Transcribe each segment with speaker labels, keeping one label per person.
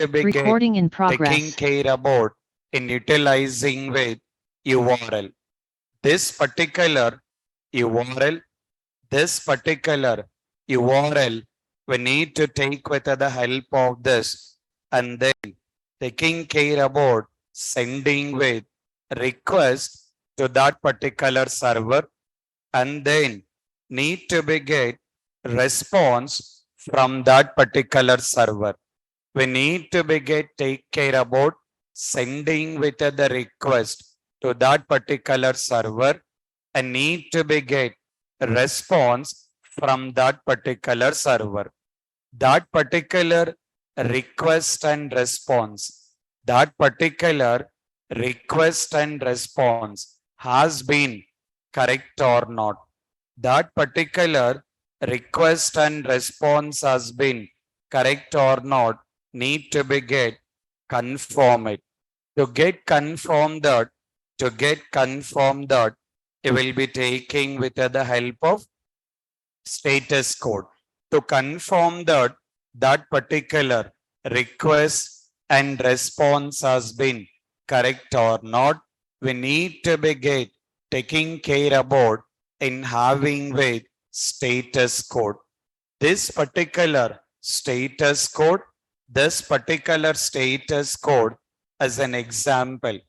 Speaker 1: begin
Speaker 2: Recording in
Speaker 1: taking
Speaker 2: progress.
Speaker 1: care about in utilizing with URL. This particular URL, this particular URL, we need to take with the help of this and then taking care about sending with request to that particular server and then need to be get response from that particular server. We need to be get take care about sending with the request to that particular server and need to be get response from that particular server. That particular request and response, that particular request and response has been correct or not. That particular request and response has been correct or not need to be get confirm it. To get confirmed that, to get confirmed that, you will be taking with the help of status code to confirm that that particular request and response has been correct or not. We need to be get taking care about in having with status code. This particular status code, this particular status code as an example,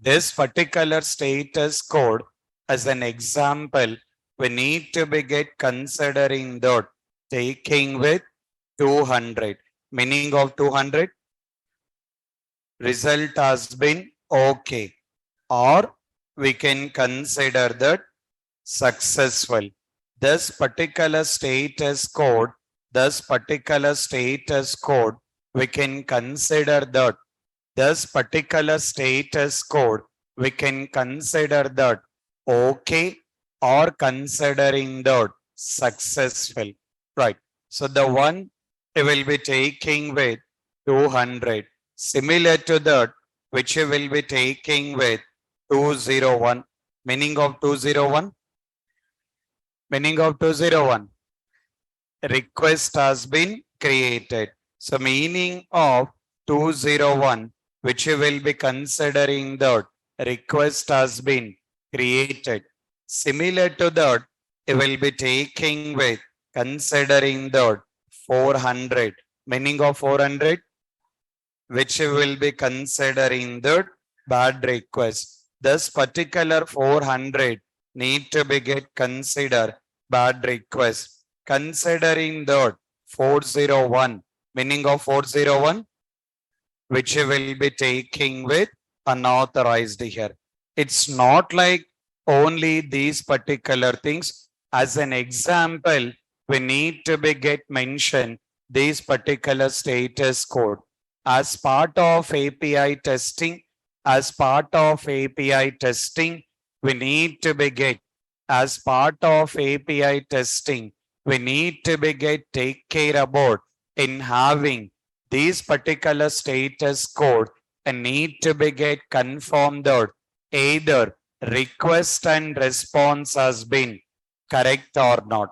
Speaker 1: this particular status code as an example, we need to be get considering that taking with 200, meaning of 200, result has been okay, or we can consider that successful. This particular status code, this particular status code, we can consider that this particular status code, we can consider that okay or considering that successful. Right. So the one we will be taking with 200. Similar to that, which we will be taking with 201. Meaning of 201? Meaning of 201. Request has been created. So meaning of 201, which you will be considering that request has been created. Similar to that, you will be taking with considering that 400. Meaning of 400, which you will be considering that bad request. This particular 400 need to be get considered bad request. Considering that 401, meaning of 401, which you will be taking with unauthorized here. It's not like only these particular things. As an example, we need to be get mentioned these particular status code. As part of API testing, as part of API testing, we need to be get, as part of API testing, we need to be get take care about in having these particular status code and need to be get confirmed that either request and response has been correct or not.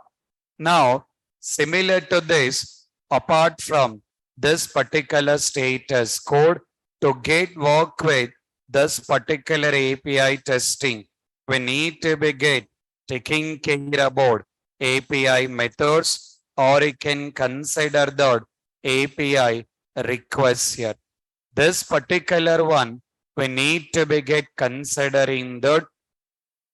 Speaker 1: Now, similar to this, apart from this particular status code, to get work with this particular API testing, we need to be get taking care about API methods, or you can consider that API requests here. This particular one, we need to be get considering that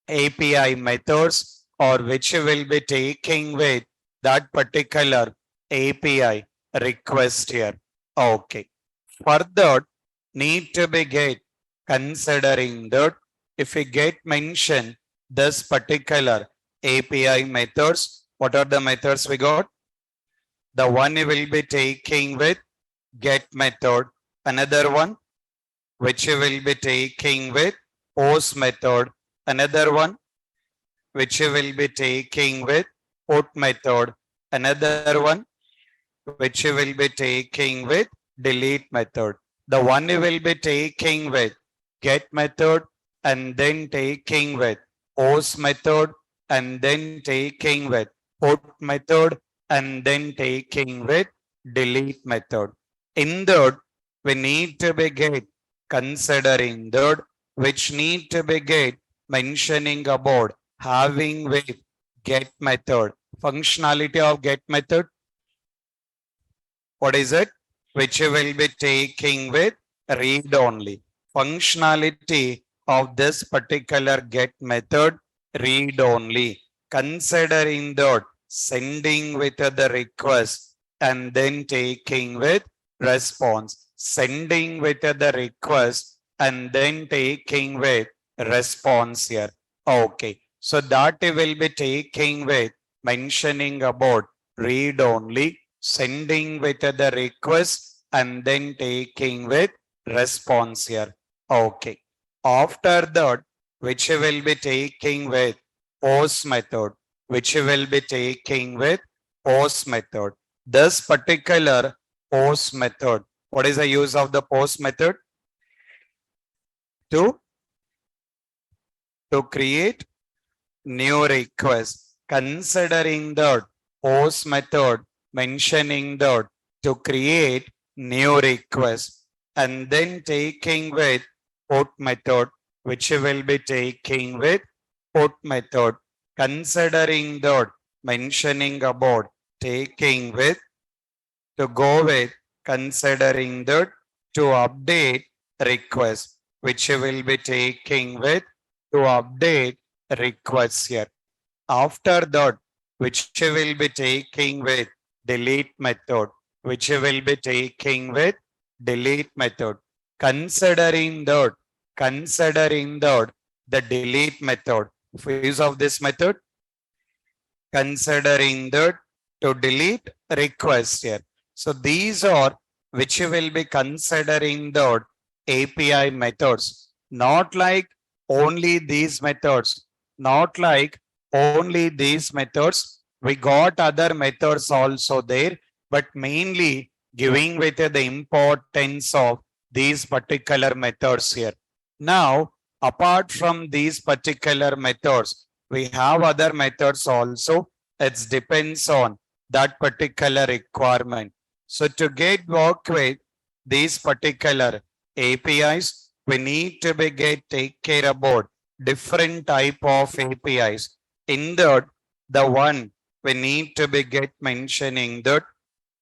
Speaker 1: API methods, or which will be taking with that particular API request here. Okay. Further, need to be get considering that if we get mentioned this particular API methods, what are the methods we got? The one we will be taking with get method, another one which you will be taking with post method, another one which you will be taking with put method, another one which you will be taking with delete method. The one you will be taking with get method and then taking with post method and then taking with put method and then taking with delete method. In that, we need to be get considering that, which need to be get mentioning about having with get method. Functionality of get method, what is it? Which will be taking with read only. Functionality of this particular get method, read only. Considering that sending with the request and then taking with response. Sending with the request and then taking with response here. Okay. So that will be taking with mentioning about read only, sending with the request and then taking with response here. Okay. After that, which will be taking with post method, which will be taking with post method. This particular post method, what is the use of the post method? To create new request. Considering that post method mentioning that to create new request and then taking with put method, which will be taking with put method. Considering that mentioning about taking with to go with, considering that to update request, which will be taking with to update requests here. After that, which will be taking with delete method, which will be taking with delete method. Considering that the delete method, use of this method, considering that to delete request here. So these are which will be considering the API methods, not like only these methods, not like only these methods. We got other methods also there, but mainly giving with the importance of these particular methods here. Now, apart from these particular methods, we have other methods also. It depends on that particular requirement. So to get work with these particular APIs, we need to be get take care about different type of APIs. In that, the one we need to be get mentioning that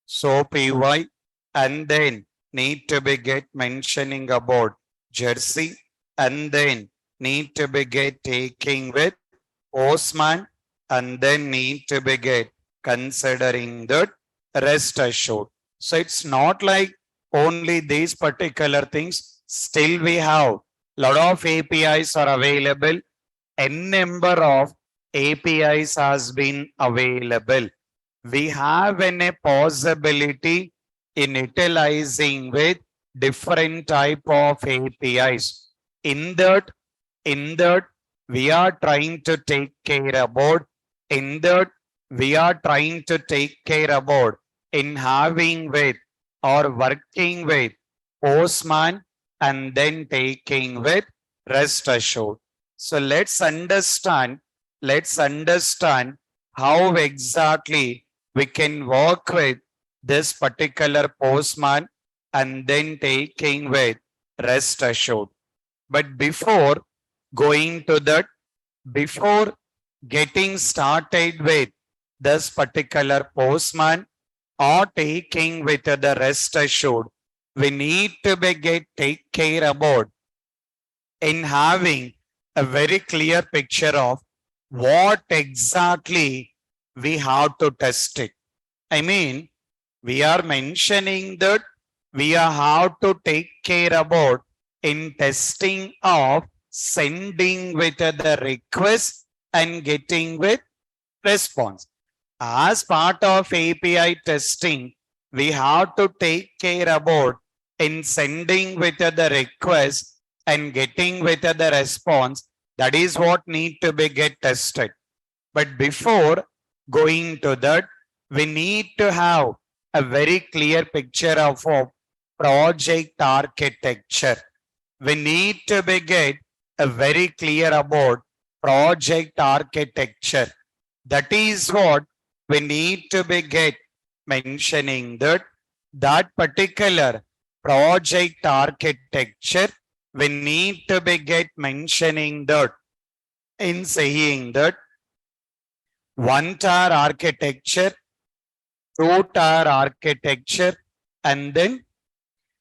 Speaker 1: so PY and then need to be get mentioning about jersey and then need to be get taking with postman and then need to be get considering that rest assured. So it's not like only these particular things. Still we have lot of APIs are available. N number of APIs has been available. We have a possibility in utilizing with different type of APIs. In that we are trying to take care about, in that we are trying to take care about in having with or working with postman and then taking with rest assured. So let's understand how exactly we can work with this particular postman and then taking with rest assured. But before going to that, before getting started with this particular postman or taking with the rest assured, we need to be get take care about in having a very clear picture of what exactly we have to test it. I mean, we are mentioning that we are how to take care about in testing of sending with the request and getting with response. As part of API testing, we have to take care about in sending with the request and getting with the response. That is what need to be get tested. But before going to that, we need to have a very clear picture of a project architecture. We need to be get a very clear about project architecture. That is what we need to be get mentioning that that particular project architecture, we need to be get mentioning that in saying that one tower architecture, two tower architecture, and then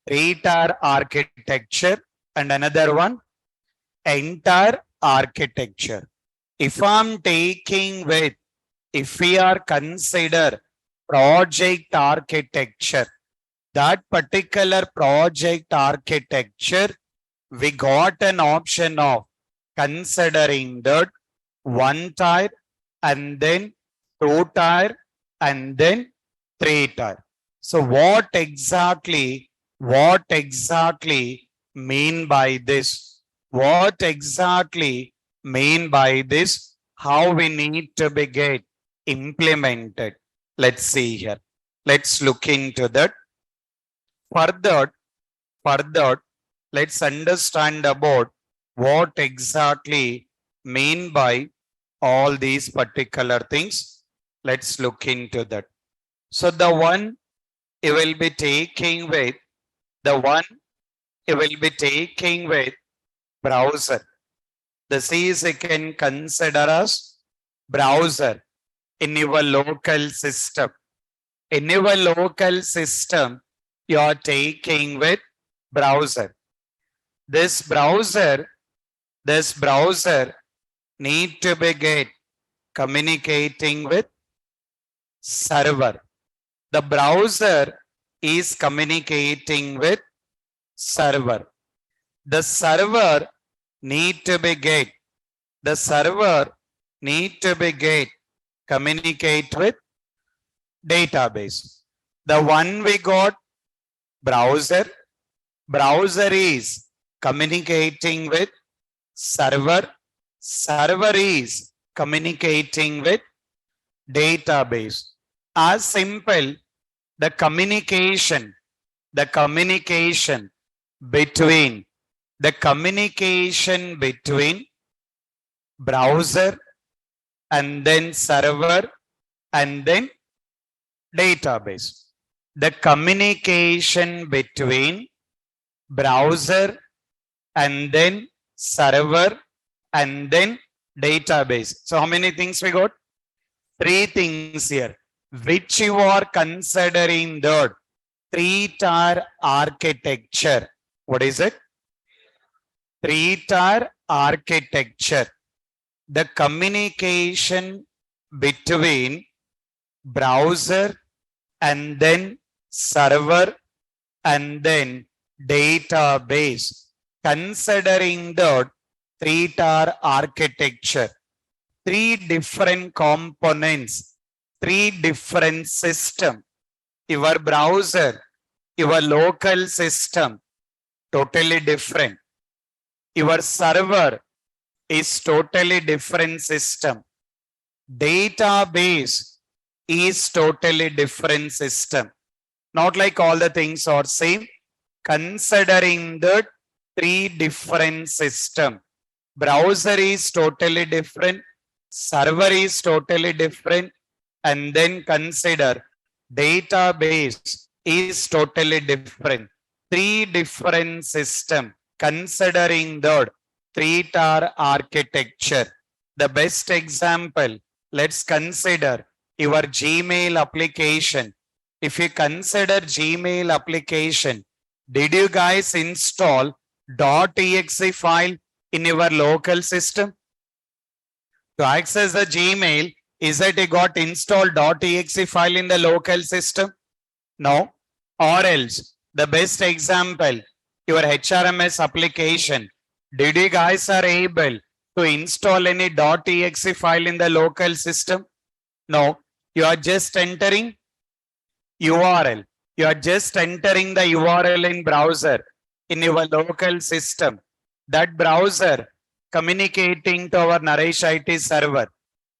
Speaker 1: three tower architecture, and another one entire architecture. If I'm taking with, if we are consider project architecture, that particular project architecture, we got an option of considering that one tier and then two tier and then three tier. So what exactly mean by this? What exactly mean by this? How we need to be get implemented? Let's see here. Let's look into that. Further, let's understand about what exactly mean by all these particular things. Let's look into that. So the one you will be taking with, the one you will be taking with browser. This is you can consider as browser in your local system. In your local system, you are taking with browser. This browser need to be get communicating with server. The browser is communicating with server. The server need to be get communicate with database. The one we got browser is communicating with server is communicating with database. As simple, the communication between browser and then server and then database. The communication between browser and then server and then database. So how many things we got? Three things here, which you are considering the three-tier architecture. What is it? Three-tier architecture. The communication between browser and then server and then database. Considering the three-tier architecture, three different components, three different systems. Your browser, your local system, totally different. Your server is totally different system. Database is totally different system. Not like all the things are same. Considering the three different system. Browser is totally different. Server is totally different. And then consider database is totally different. Three different system. Considering the three-tier architecture. The best example, let's consider your Gmail application. If you consider Gmail application, did you guys install .exe file in your local system? To access the Gmail, is that you got installed .exe file in the local system? No. Or else, the best example, your HRMS application, did you guys are able to install any .exe file in the local system? No. You are just entering URL. You are just entering the URL in browser in your local system. That browser communicating to our Naresh IT server.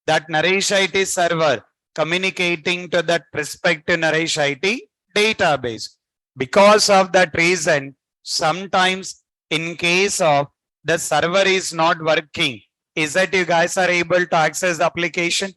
Speaker 1: That Naresh IT server communicating to that respective Naresh IT database. Because of that reason, sometimes in case of the server is not working, is that you guys are able to access the application?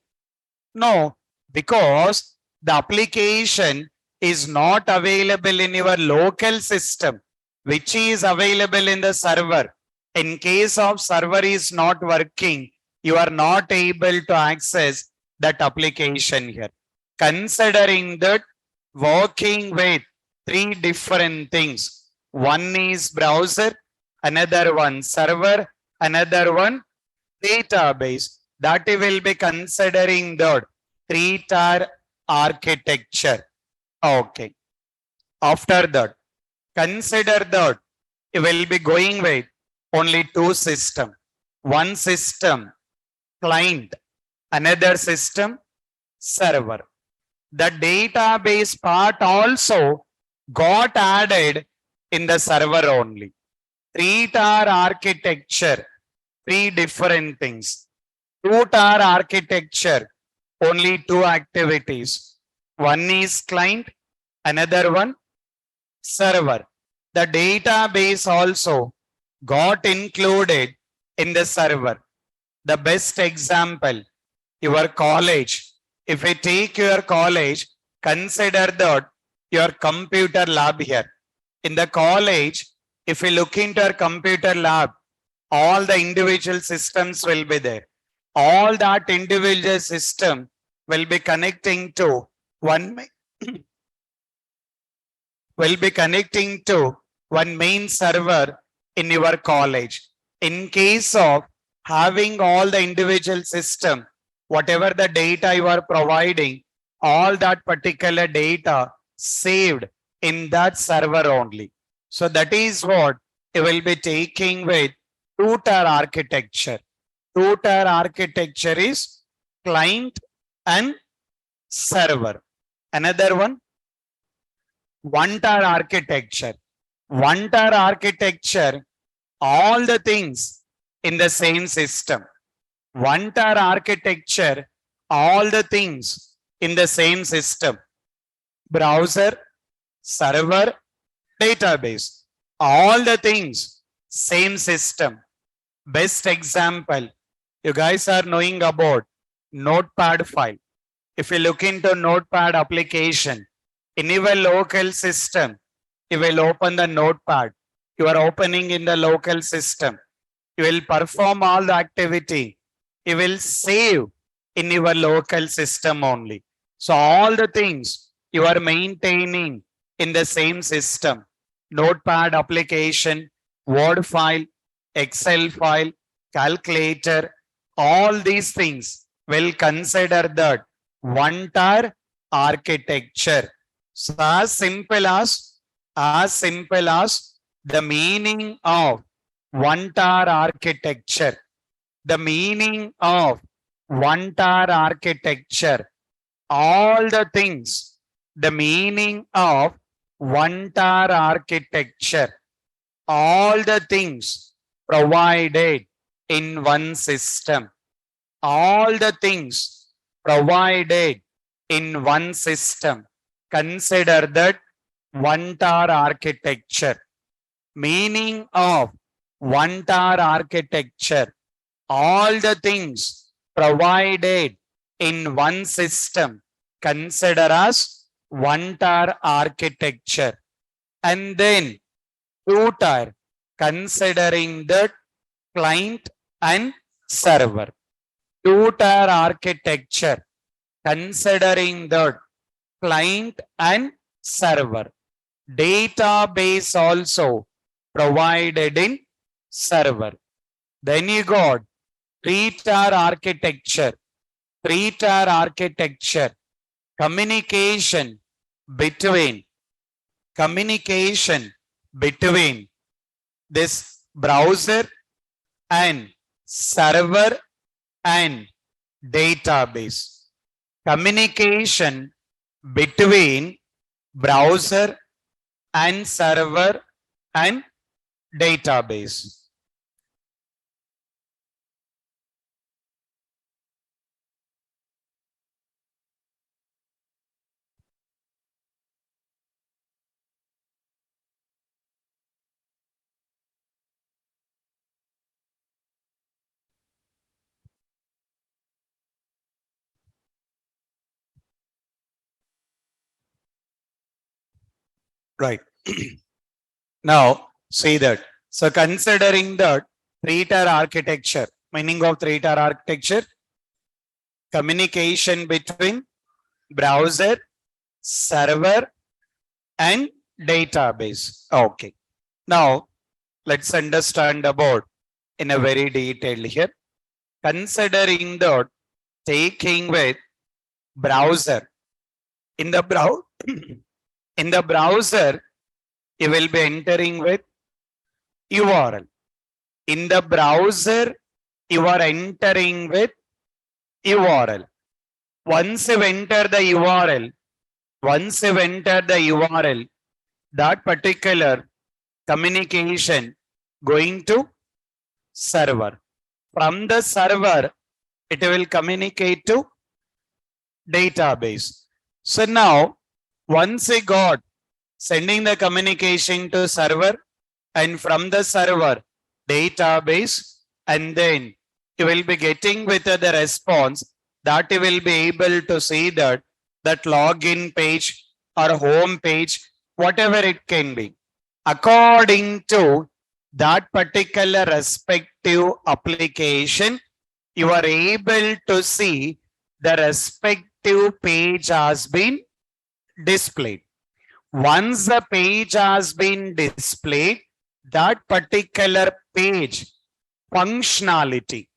Speaker 1: No, because the application is not available in your local system, which is available in the server. In case of server is not working, you are not able to access that application here. Considering that working with three different things. One is browser, another one server, another one database. That will be considering the three-tier architecture. Okay. After that, consider that you will be going with only two systems. One system client, another system server. The database part also got added in the server only. Three-tier architecture, three different things. Two-tier architecture, only two activities. One is client, another one server. The database also got included in the server. The best example, your college. If we take your college, consider that your computer lab here. In the college, if we look into your computer lab, all the individual systems will be there. All that individual system will be connecting to one will be connecting to one main server in your college. In case of having all the individual system, whatever the data you are providing, all that particular data saved in that server only. So that is what you will be taking with two-tier architecture. Two-tier architecture is client and server. Another one, one-tier architecture. One-tier architecture, all the things in the same system. One-tier architecture, all the things in the same system. Browser, server, database, all the things, same system. Best example, you guys are knowing about Notepad file. If you look into Notepad application, in your local system, you will open the Notepad. You are opening in the local system. You will perform all the activity. You will save in your local system only. So all the things you are maintaining in the same system. Notepad application, Word file, Excel file, calculator, all these things will consider that one tier architecture. So as simple as the meaning of one tier architecture, the meaning of one tier architecture, all the things, the meaning of one tier architecture, all the things provided in one system, all the things provided in one system. Consider that one tier architecture. Meaning of one tier architecture, all the things provided in one system. Consider as one tier architecture. And then two tier, considering the client and server. Two tier architecture, considering the client and server. Database also provided in server. Then you got three-tier architecture. Three-tier architecture, communication between communication between this browser and server and database. Communication between browser and server and database. Right. Now, see that. So considering that three-tier architecture, meaning of three-tier architecture, communication between browser, server, and database. Okay. Now, let's understand about in a very detailed here. Considering that taking with browser, in the in the browser, you will be entering with URL. In the browser, you are entering with URL. Once you enter the URL, once you enter the URL, that particular communication going to server. From the server, it will communicate to database. So now, once we got sending the communication to server and from the server database, and then you will be getting with the response that you will be able to see that login page or home page, whatever it can be, according to that particular respective application, you are able to see the respective page has been displayed. Once the page has been displayed, that particular page functionality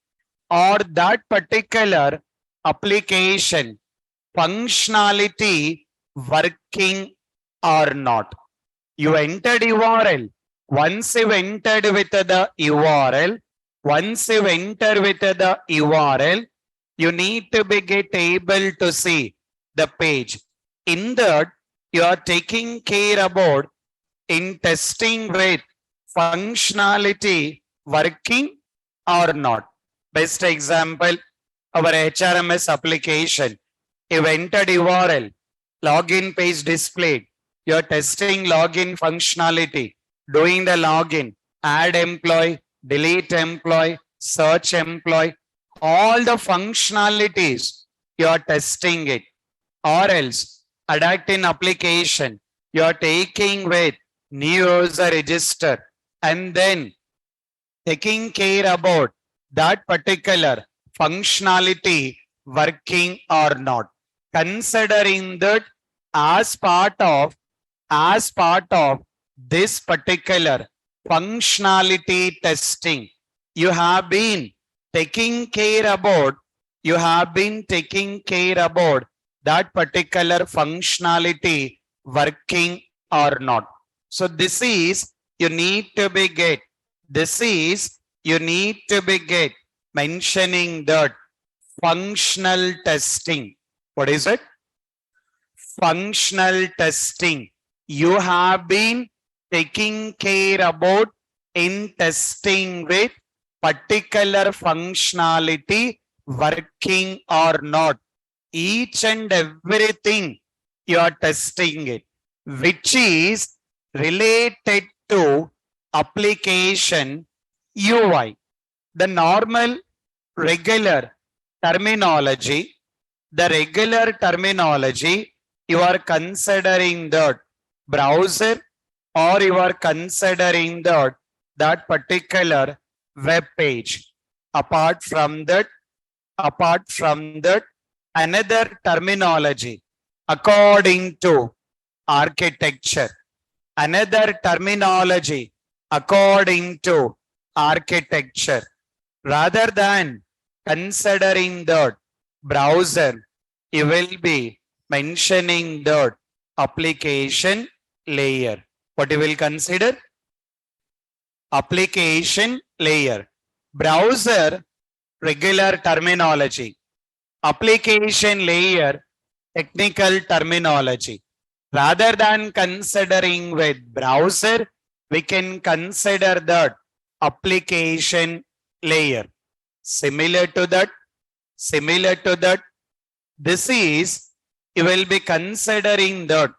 Speaker 1: or that particular application functionality working or not. You entered URL. Once you entered with the URL, once you enter with the URL, you need to be get able to see the page. In that, you are taking care about in testing with functionality working or not. Best example, our HRMS application. You entered URL, login page displayed. You're testing login functionality, doing the login, add employee, delete employee, search employee, all the functionalities you're testing it. Or else, adapt in application, you're taking with new user register and then taking care about that particular functionality working or not. Considering that as part of this particular functionality testing, you have been taking care about that particular functionality working or not. So this is you need to be get. This is you need to be get mentioning that functional testing. What is it? Functional testing. You have been taking care about in testing with particular functionality working or not. Each and everything you are testing it, which is related to application UI. The normal regular terminology, you are considering that browser or you are considering that particular web page. Apart from that, another terminology according to architecture, another terminology according to architecture. Rather than considering that browser, you will be mentioning that application layer. What you will consider? Application layer. Browser, regular terminology. Application layer, technical terminology. Rather than considering with browser, we can consider that application layer. Similar to that, this is, you will be considering that,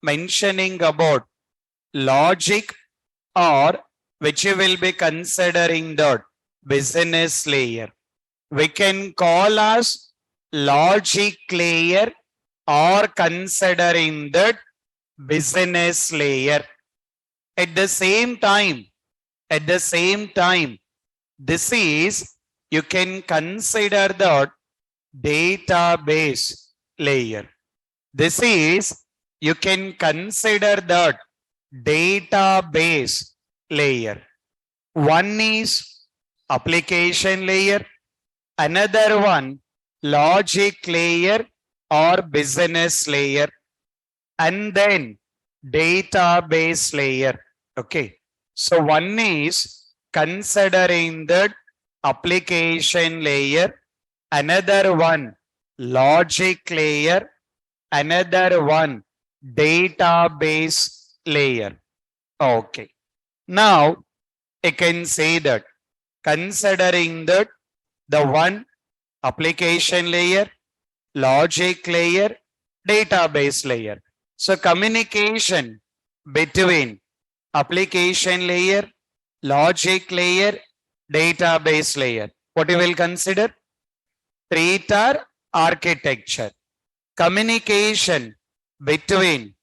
Speaker 1: mentioning about logic, or which you will be considering that business layer. We can call as logic layer or considering that business layer. At the same time, this is, you can consider the database layer. This is, you can consider the database layer. One is application layer, another one logic layer or business layer, and then database layer. Okay. So one is considering the application layer, another one logic layer, another one database layer. Okay. Now I can say that considering that the one application layer, logic layer, database layer. So communication between application layer, logic layer, database layer. What you will consider? Three-tier architecture. Communication between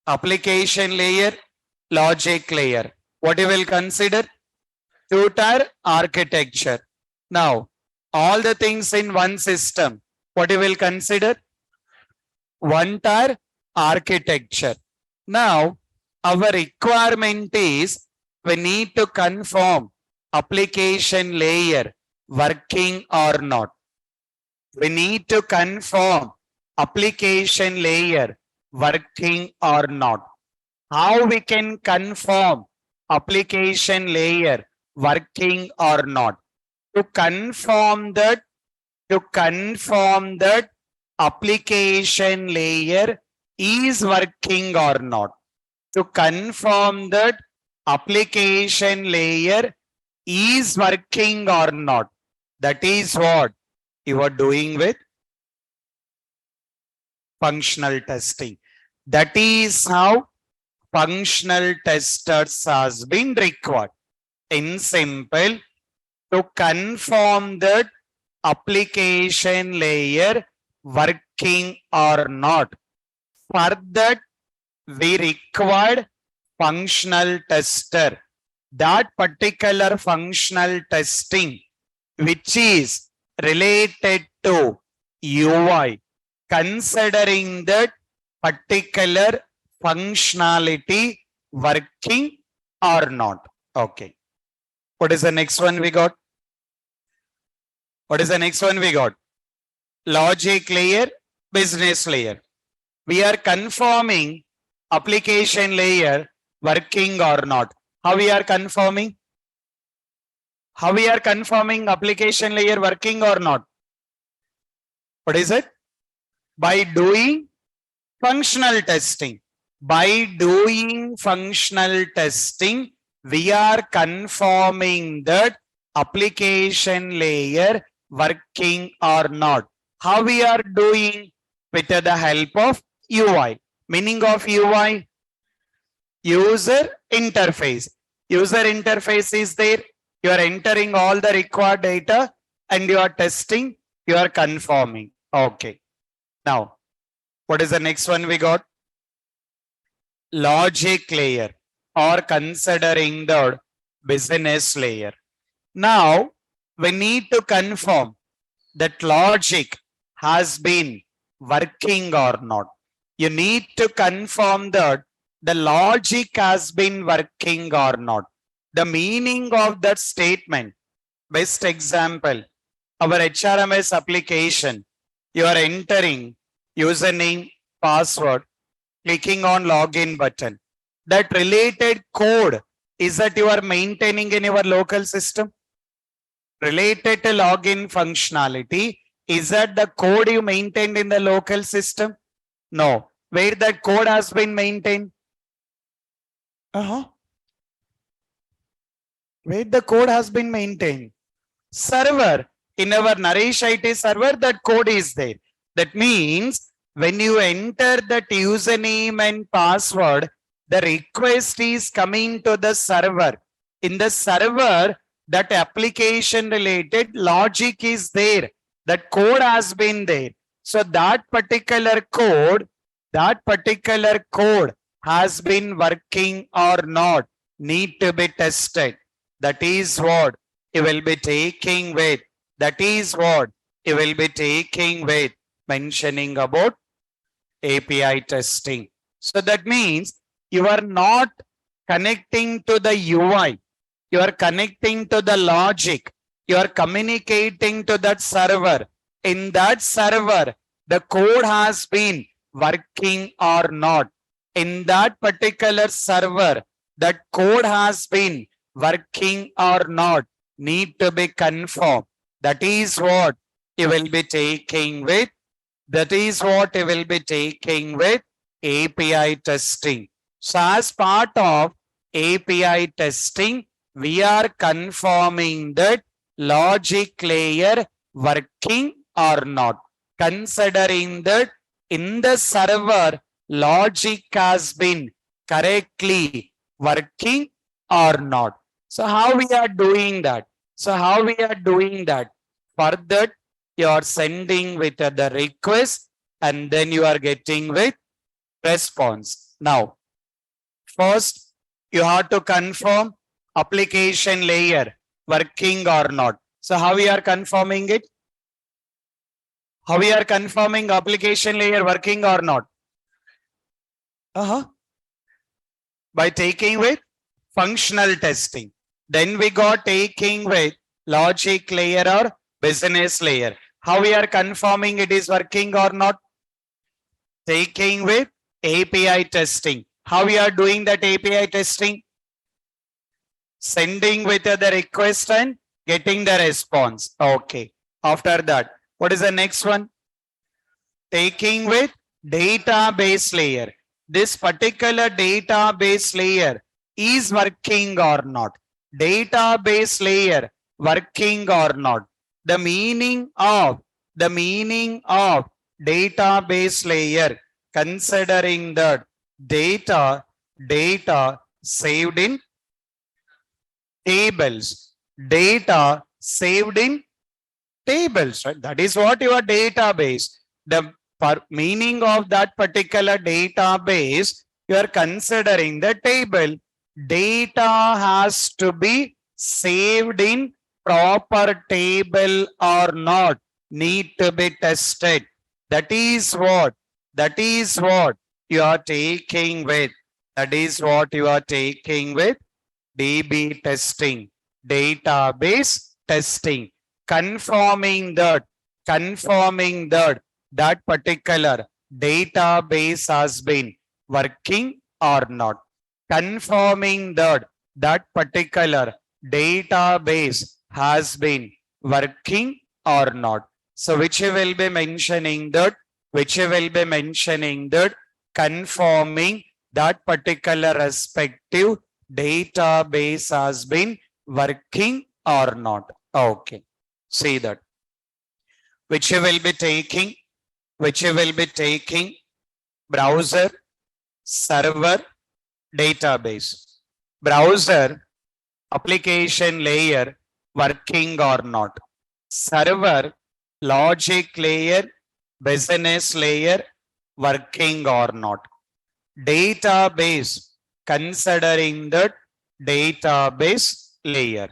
Speaker 1: application layer, logic layer. What you will consider? Two-tier architecture. Now, all the things in one system, what you will consider? One-tier architecture. Now, our requirement is we need to confirm application layer working or not. We need to confirm application layer working or not. How we can confirm application layer working or not? To confirm that application layer is working or not. To confirm that application layer is working or not. That is what you are doing with functional testing. That is how functional testers has been required. In simple, to confirm that application layer working or not. For that, we required functional tester. That particular functional testing which is related to UI, considering that particular functionality working or not. Okay. What is the next one we got? What is the next one we got? Logic layer, business layer. We are confirming application layer working or not. How we are confirming? How we are confirming application layer working or not? What is it? By doing functional testing. By doing functional testing, we are confirming that application layer working or not. How we are doing? With the help of UI. Meaning of UI? User interface. User interface is there. You are entering all the required data and you are testing, you are confirming. Okay. Now, what is the next one we got? Logic layer or considering the business layer. Now, we need to confirm that logic has been working or not. You need to confirm that the logic has been working or not. The meaning of that statement. Best example, our HRMS application. You are entering username, password, clicking on login button. That related code is that you are maintaining in your local system. Related to login functionality, is that the code you maintained in the local system? No. Where that code has been maintained? Where the code has been maintained? Server. In our Naresh IT server, that code is there. That means when you enter that username and password, the request is coming to the server. In the server, that application related logic is there. That code has been there. So that particular code has been working or not, need to be tested. That is what you will be taking with. That is what you will be taking with mentioning about API testing. So that means you are not connecting to the UI. You are connecting to the logic. You are communicating to that server. In that server, the code has been working or not. In that particular server, that code has been working or not, need to be confirmed. That is what you will be taking with. That is what you will be taking with API testing. So as part of API testing, we are confirming that logic layer working or not. Considering that in the server, logic has been correctly working or not. So how we are doing that? So how we are doing that? For that, you are sending with the request and then you are getting with response. Now, first, you have to confirm application layer working or not. So how we are confirming it? How we are confirming application layer working or not? By taking with functional testing. Then we got taking with logic layer or business layer. How we are confirming it is working or not? Taking with API testing. How we are doing that API testing? Sending with the request and getting the response. Okay. After that, what is the next one? Taking with database layer. This particular database layer is working or not. Database layer working or not. The meaning of database layer, considering that data saved in tables. Data saved in tables, right? That is what your database. The meaning of that particular database, you are considering the table. Data has to be saved in proper table or not, need to be tested. That is what you are taking with. That is what you are taking with DB testing, database testing, confirming that that particular database has been working or not. Confirming that that particular database has been working or not. So which will be mentioning that, confirming that particular respective database has been working or not. Okay. See that. Which will be taking browser, server, database. Browser, application layer working or not. Server, logic layer, business layer working or not. Database, considering that database layer.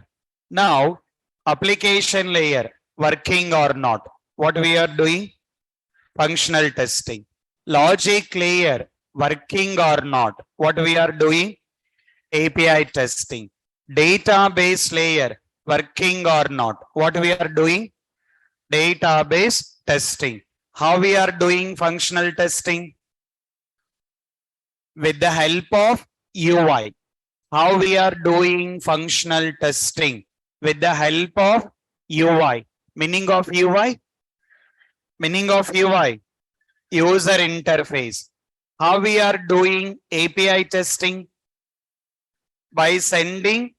Speaker 1: Now, application layer working or not. What we are doing? Functional testing. Logic layer working or not. What we are doing? API testing. Database layer working or not. What we are doing? Database testing. How we are doing functional testing? With the help of UI. How we are doing functional testing? With the help of UI. Meaning of UI? Meaning of UI? User interface. How we are doing API testing? By sending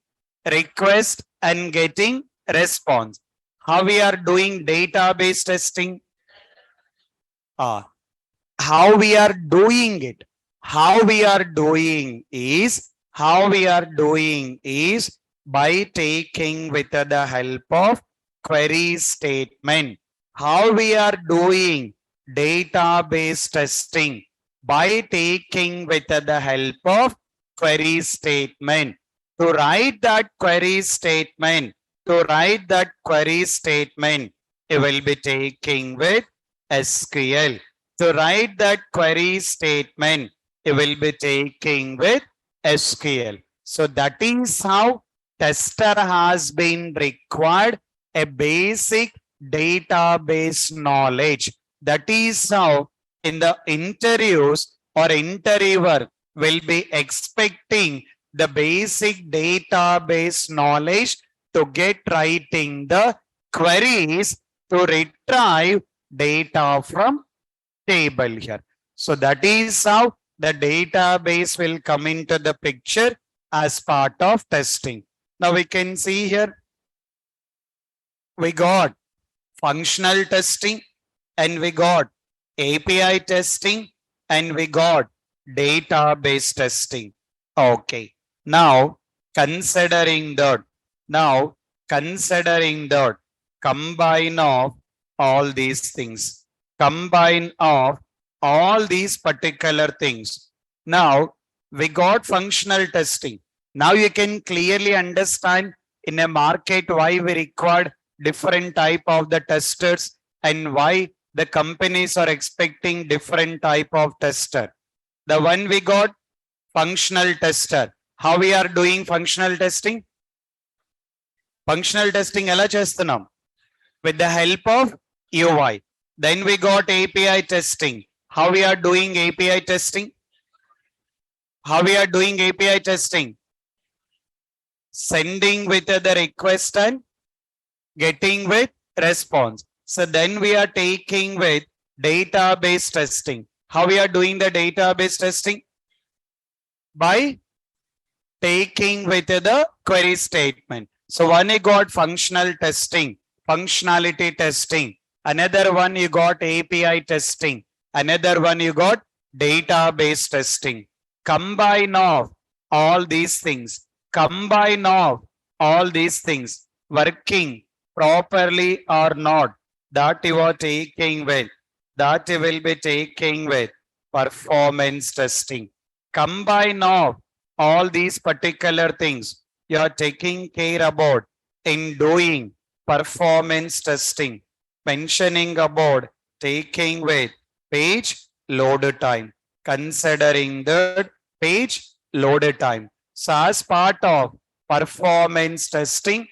Speaker 1: request and getting response. How we are doing database testing? How we are doing it? How we are doing is by taking with the help of query statement. How we are doing database testing by taking with the help of query statement. To write that query statement, you will be taking with SQL. To write that query statement, you will be taking with SQL. So that is how tester has been required a basic database knowledge. That is how in the interviews or interviewer will be expecting the basic database knowledge to get writing the queries to retrieve data from table here. So that is how the database will come into the picture as part of testing. Now we can see here, we got functional testing and we got API testing and we got database testing. Okay. Now considering that, combine of all these things, combine of all these particular things. Now we got functional testing. Now you can clearly understand in a market why we required different type of the testers and why the companies are expecting different type of tester. The one we got functional tester. How we are doing functional testing? Functional testing ela chestunam with the help of UI. Then we got API testing. How we are doing API testing? How we are doing API testing? Sending with the request and getting with response. So then we are taking with database testing. How we are doing the database testing? By taking with the query statement. So one you got functional testing, functionality testing. Another one you got API testing. Another one you got database testing. Combine of all these things. Combine of all these things working properly or not, that you are taking with, that you will be taking with performance testing. Combine of all these particular things you are taking care about in doing performance testing, mentioning about taking with page load time, considering that page load time. So as part of performance testing,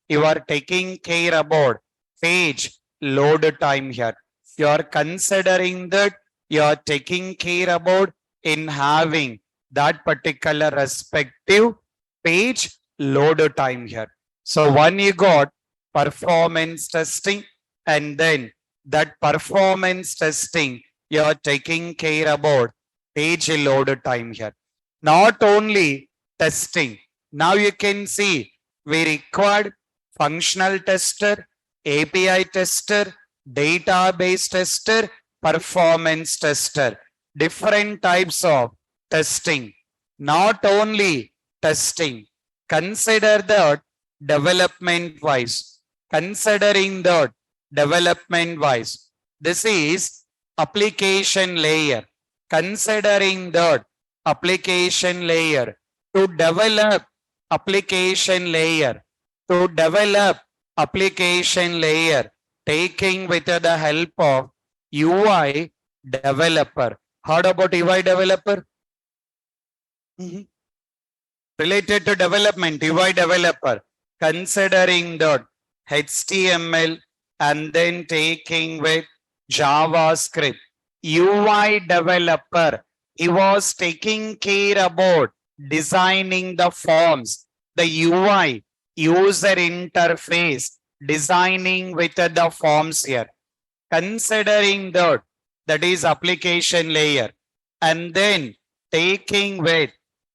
Speaker 1: you are taking care about page load time here. You are considering that you are taking care about in having that particular respective page load time here. So one you got performance testing, and then that performance testing you are taking care about page load time here. Not only testing, now you can see we required functional tester, API tester, database tester, performance tester, different types of testing. Not only testing, consider that development wise. Considering that development wise, this is application layer. Considering that application layer, to develop application layer, taking with the help of UI developer. Heard about UI developer? Related to development, UI developer, considering that HTML and then taking with JavaScript. UI developer, he was taking care about designing the forms, the UI, user interface, designing with the forms here. Considering that, that is application layer, and then taking with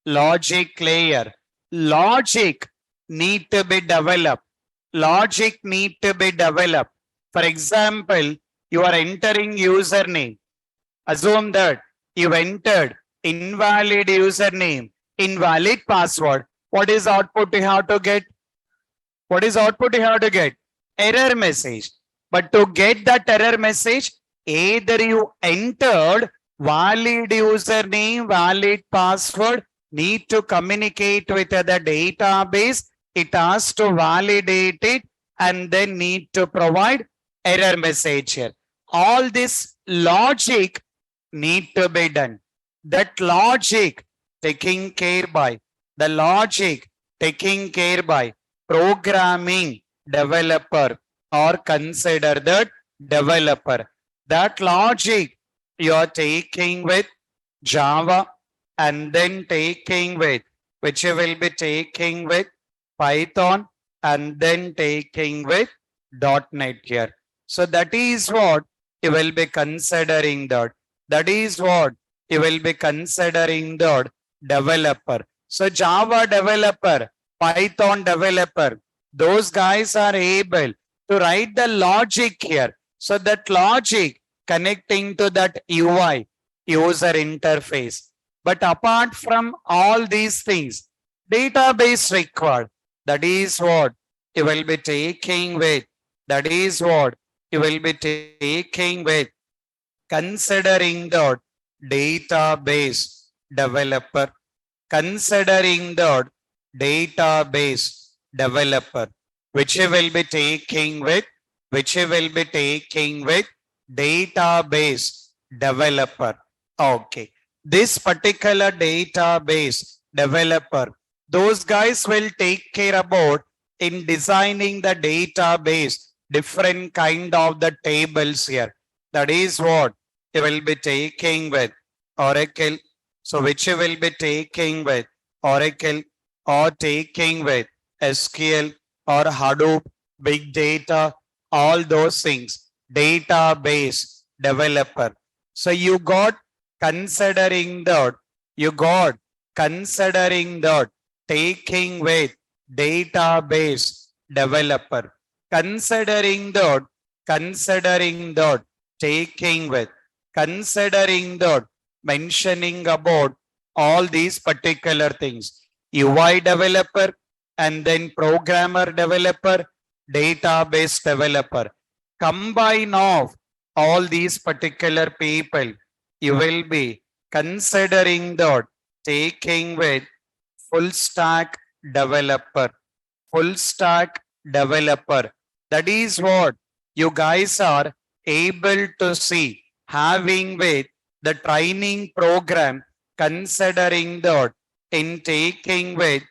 Speaker 1: logic layer. Logic need to be developed. For example, you are entering username. Assume that you entered invalid username, invalid password. What is output you have to get? error message. But to get that error message, either you entered valid username, valid password, need to communicate with the database, it has to validate it and then need to provide error message here. All this logic need to be done. That logic taking care by, the logic taking care by programming developer or consider that developer. That logic you are taking with Java and then taking with, which you will be taking with Python and then taking with .NET here. So that is what you will be considering that. That is what you will be considering that developer. So Java developer, Python developer, those guys are able to write the logic here. So that logic connecting to that UI, user interface. But apart from all these things, database required. That is what you will be taking with. That is what you will be taking with considering the database developer. Considering the database developer, which you will be taking with, which you will be taking with database developer. Okay. This particular database developer, those guys will take care about in designing the database, different kind of the tables here. That is what you will be taking with Oracle. So which you will be taking with Oracle or taking with SQL or Hadoop, big data, all those things, database developer. So you got considering that, you got considering that taking with database developer, considering that, taking with, considering that, mentioning about all these particular things, UI developer and then programmer developer, database developer, combine of all these particular people, you will be considering that taking with full stack developer, full stack developer. That is what you guys are able to see having with the training program, considering that in taking with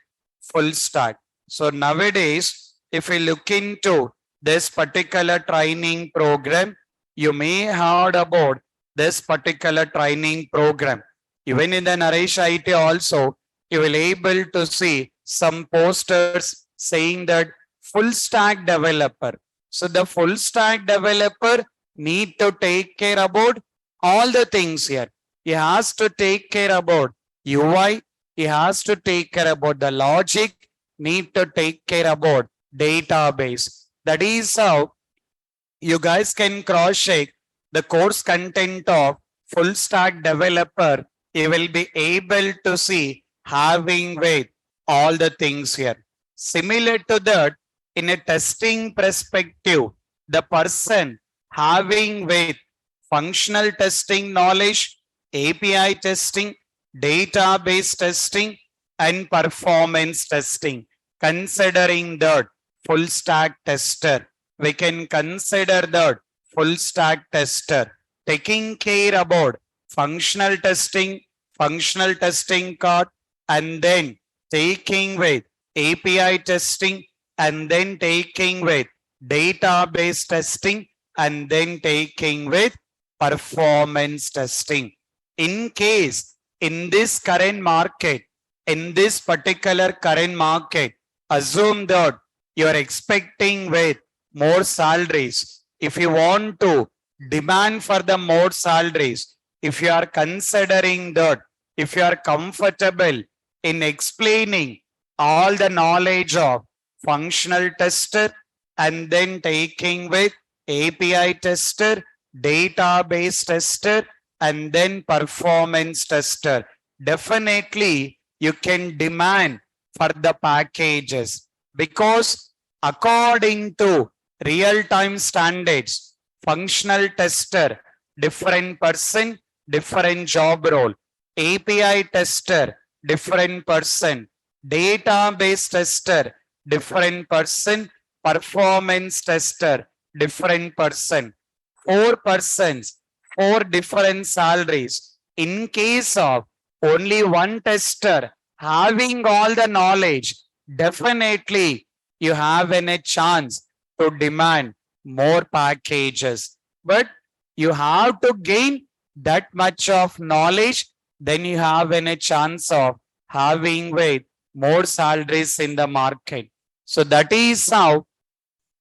Speaker 1: full stack. So nowadays, if we look into this particular training program, you may heard about this particular training program. Even in the Naresh IT also, you will able to see some posters saying that full stack developer. So the full stack developer need to take care about all the things here. He has to take care about UI. He has to take care about the logic, need to take care about database. That is how you guys can cross check the course content of full stack developer. You will be able to see having with all the things here. Similar to that, in a testing perspective, the person having with functional testing knowledge, API testing, database testing, and performance testing. Considering that full stack tester, we can consider that full stack tester taking care about functional testing card, and then taking with API testing, and then taking with database testing, and then taking with performance testing. In case in this current market, in this particular current market, assume that you are expecting with more salaries. If you want to demand for the more salaries, if you are considering that, if you are comfortable in explaining all the knowledge of functional tester and then taking with API tester, database tester, and then performance tester, definitely you can demand for the packages, because according to real-time standards, functional tester, different person, different job role, API tester, different person, database tester, different person, performance tester, different person, 4 persons, 4 different salaries. In case of only one tester having all the knowledge, definitely you have a chance to demand more packages. But you have to gain that much of knowledge, then you have a chance of having with more salaries in the market. So that is how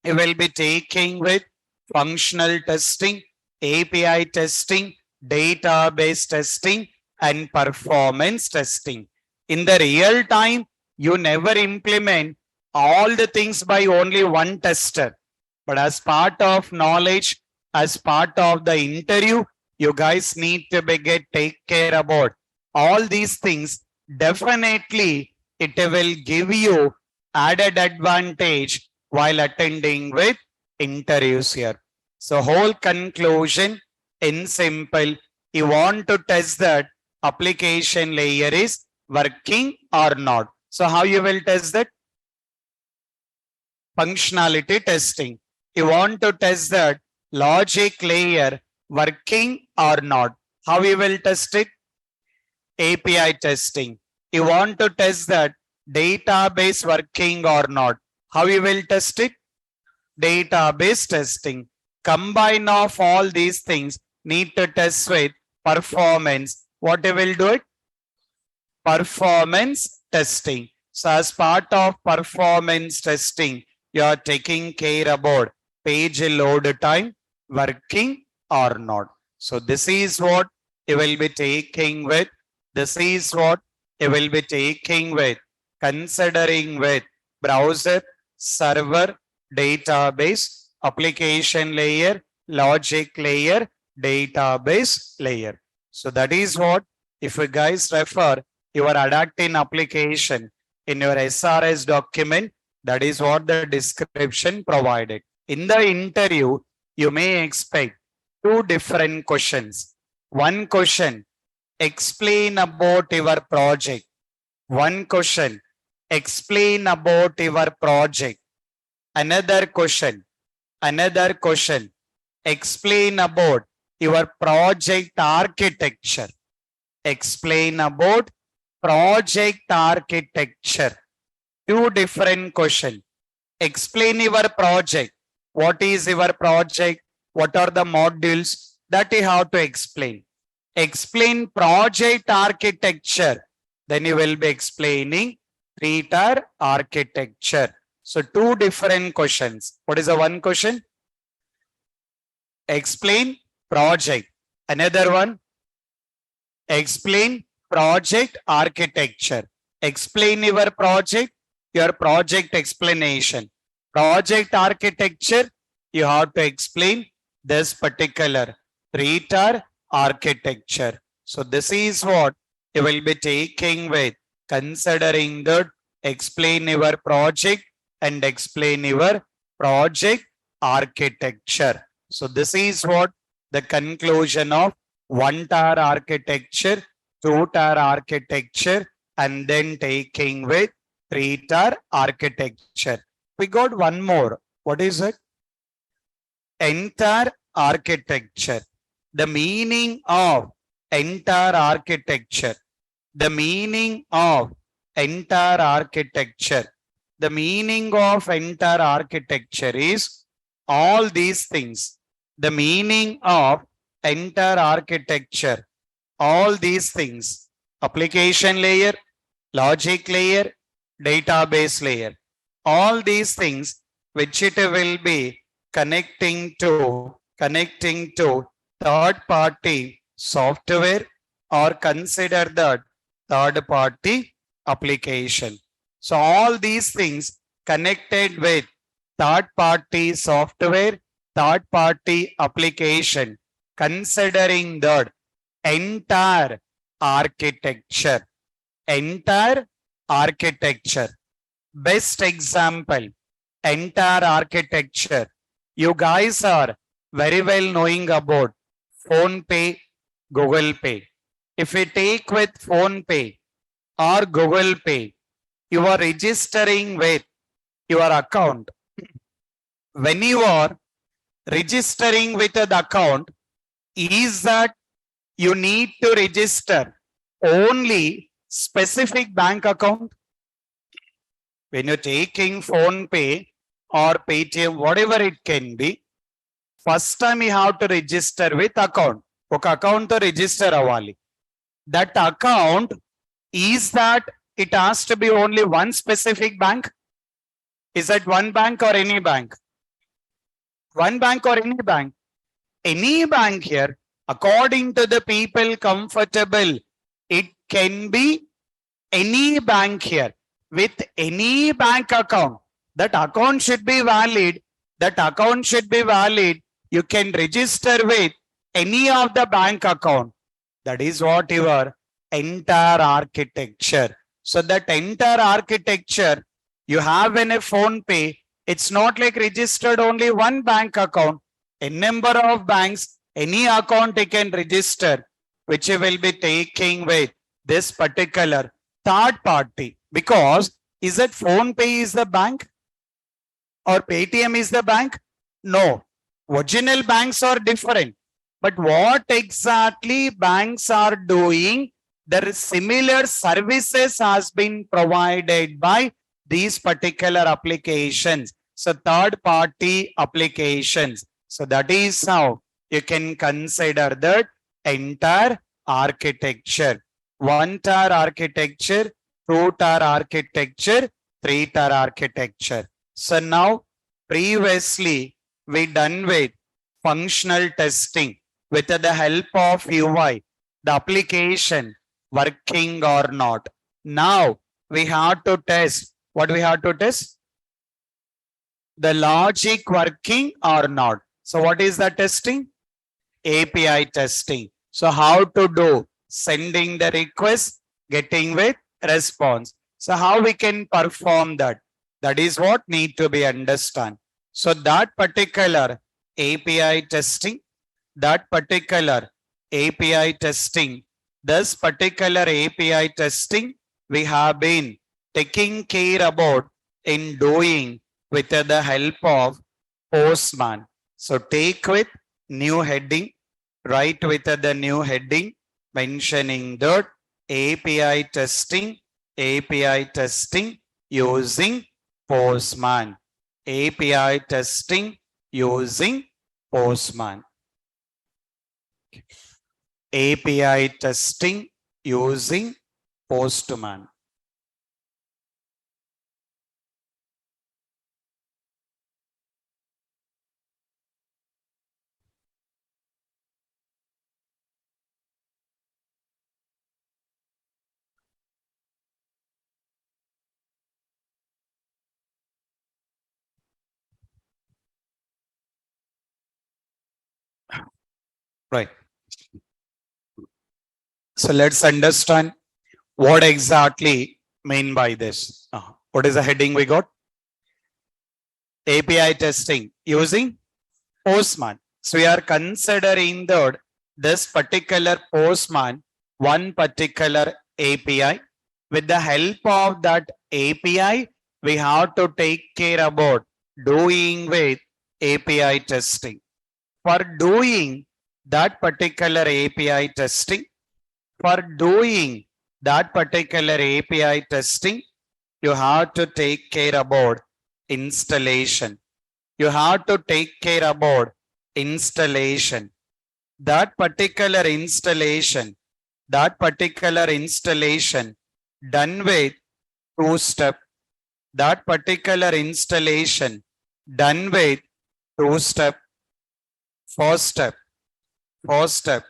Speaker 1: you will be taking with functional testing, API testing, database testing, and performance testing. In the real time, you never implement all the things by only one tester. But as part of knowledge, as part of the interview, you guys need to take care about all these things. Definitely, it will give you added advantage while attending with interviews here. So whole conclusion in simple, you want to test that application layer is working or not. So how you will test that? Functionality testing. You want to test that logic layer working or not. How you will test it? API testing. You want to test that database working or not. How you will test it? Database testing. Combine of all these things, need to test with performance. What you will do it? Performance testing. So as part of performance testing, you are taking care about page load time, working or not. So this is what you will be taking with. This is what you will be taking with, considering with browser, server, database, application layer, logic layer, database layer. So that is what, if you guys refer your adapting application in your SRS document, that is what the description provided. In the interview, you may expect 2 different questions. One question, explain about your project. One question, explain about your project. Another question, explain about your project architecture. Explain about project architecture. 2 different questions. Explain your project. What is your project? What are the modules that you have to explain? Explain project architecture. Then you will be explaining 3-tier architecture. So 2 different questions. What is the one question? Explain project. Another one, explain project architecture. Explain your project explanation. Project architecture, you have to explain this particular 3-tier architecture. So this is what you will be taking with, considering that explain your project and explain your project architecture. So this is what the conclusion of 1-tier architecture, 2-tier architecture, and then taking with 3-tier architecture. We got one more. What is it? Entire architecture. The meaning of entire architecture. The meaning of entire architecture. The meaning of entire architecture is all these things. The meaning of entire architecture, all these things, application layer, logic layer, database layer, all these things which it will be connecting to third party software, or consider that third party application. So all these things connected with third party software, third party application, considering that entire architecture. Entire architecture. Best example, entire architecture. You guys are very well knowing about Phone Pay, Google Pay. If we take with Phone Pay or Google Pay, you are registering with your account. When you are registering with the account, is that you need to register only specific bank account? When you're taking Phone Pay or Paytm, whatever it can be, first time you have to register with account. ఒక account to register అవ్వాలి. That account is that it has to be only one specific bank? Is that one bank or any bank? One bank or any bank? Any bank here, according to the people comfortable, it can be any bank here with any bank account. That account should be valid. That account should be valid. You can register with any of the bank account. That is what your entire architecture. So that entire architecture you have in a Phone Pay, it's not like registered only one bank account. A number of banks, any account you can register, which you will be taking with this particular third party. Because is it Phone Pay is the bank or Paytm is the bank? No. Original banks are different. But what exactly banks are doing? There is similar services has been provided by these particular applications. So third party applications. So that is how you can consider that entire architecture. One tier architecture, two tier architecture, three tier architecture. So now previously we done with functional testing with the help of UI, the application working or not. Now we have to test. What we have to test? The logic working or not. So what is the testing? API testing. So how to do? Sending the request, getting with response. So how we can perform that? That is what need to be understand. So that particular API testing, that particular API testing, this particular API testing, we have been taking care about in doing with the help of Postman. So take with new heading, write with the new heading, mentioning that API testing using Postman. API testing using Postman. API testing using Postman. Right. So let's understand what exactly mean by this. What is the heading we got? API testing using Postman. So we are considering that this particular Postman, one particular API. With the help of that API, we have to take care about doing with API testing. For doing that particular API testing, you have to take care about installation. You have to take care about installation. That particular installation done with two-step. That particular installation done with two-step. First step,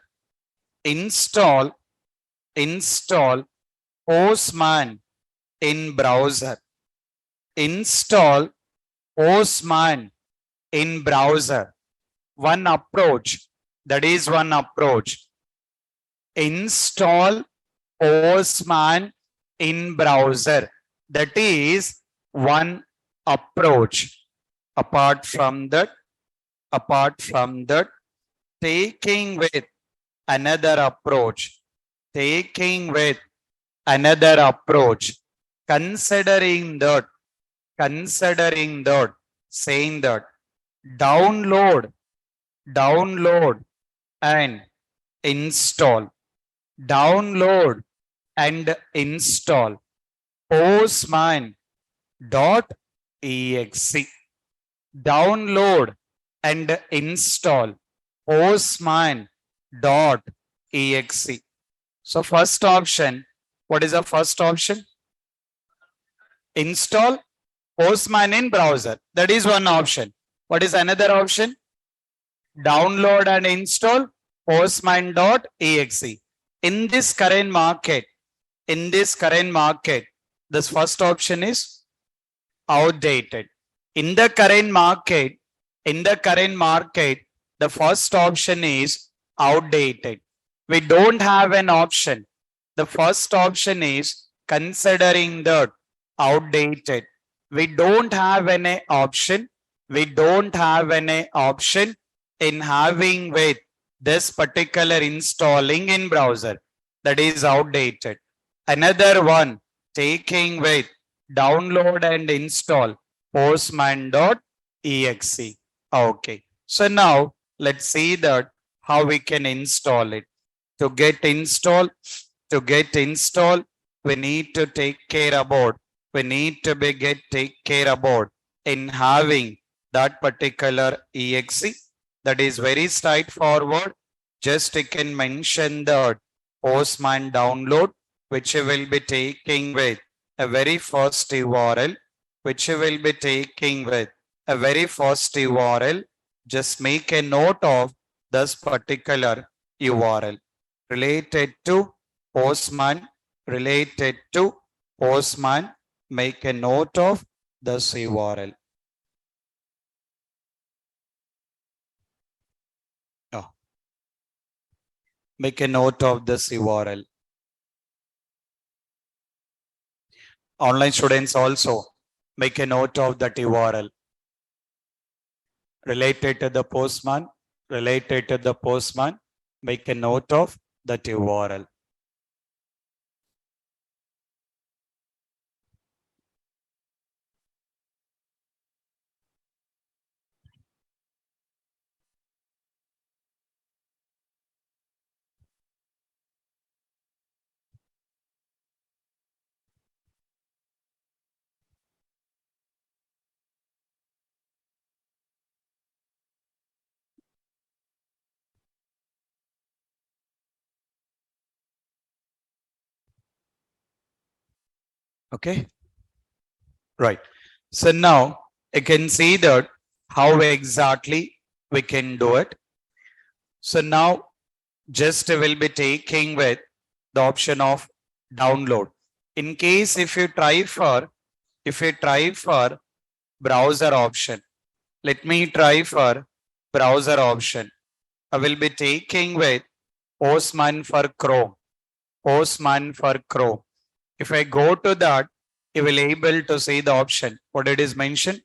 Speaker 1: install Postman in browser. Install Postman in browser. One approach. That is one approach. Install Postman in browser. That is one approach. Apart from that, Apart from that, taking with another approach, taking with another approach, considering that, saying that, download, download and install, download and install postman.exe, download and install postman.exe. So first option, what is the first option? Install postman in browser. That is one option. What is another option? Download and install postman.exe. In this current market, this first option is outdated. In the current market, the first option is outdated. We don't have an option. The first option is considering that outdated. We don't have any option. In having with this particular installing in browser. That is outdated. Another one, taking with download and install postman.exe. Okay. So now let's see that how we can install it. To get install, we need to take care about, in having that particular exe. That is very straightforward. Just you can mention the postman download, which you will be taking with a very first URL, Just make a note of this particular URL related to postman, make a note of this URL. Make a note of this URL. Online students also make a note of that URL. Related to the postman, make a note of that URL. Okay. Right. So now you can see that how exactly we can do it. So now just will be taking with the option of download. In case if you try for browser option, let me try for browser option. I will be taking with Postman for Chrome. If I go to that, you will able to see the option. What it is mentioned?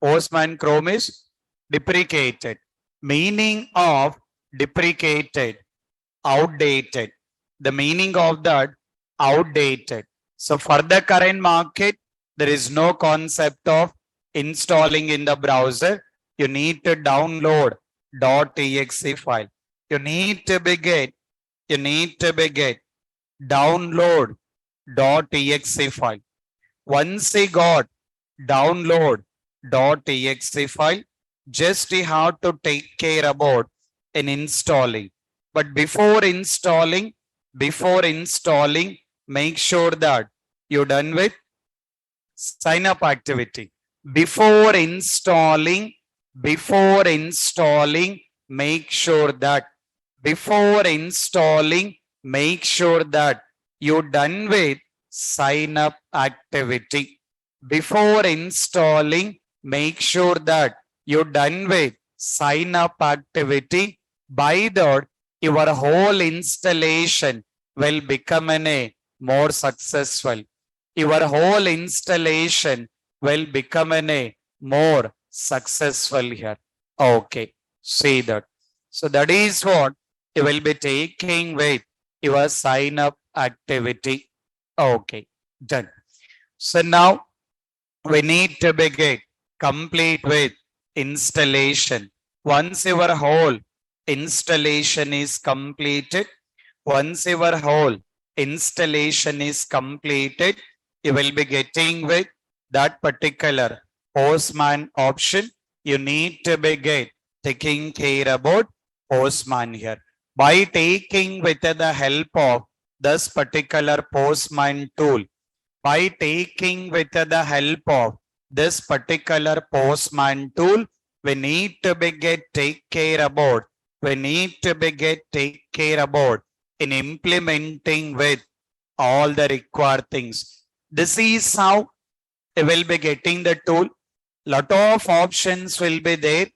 Speaker 1: Postman Chrome is deprecated. Meaning of deprecated, outdated. The meaning of that, outdated. So for the current market, there is no concept of installing in the browser. You need to download .exe file. You need to begin download .exe file. Once you got download .exe file, just you have to take care about in installing. But before installing, make sure that you're done with sign up activity. Before installing, make sure that you're done with sign up activity. Before installing, make sure that you're done with sign up activity. By that, your whole installation will become a more successful. Your whole installation will become a more successful here. Okay, see that. So that is what you will be taking with your sign up activity. Okay, done. So now we need to begin complete with installation. Once your whole installation is completed, once your whole installation is completed, you will be getting with that particular Postman option. You need to begin taking care about Postman here. By taking with the help of this particular Postman tool, by taking with the help of this particular Postman tool, we need to begin take care about, we need to begin take care about in implementing with all the required things. This is how we will be getting the tool. Lot of options will be there.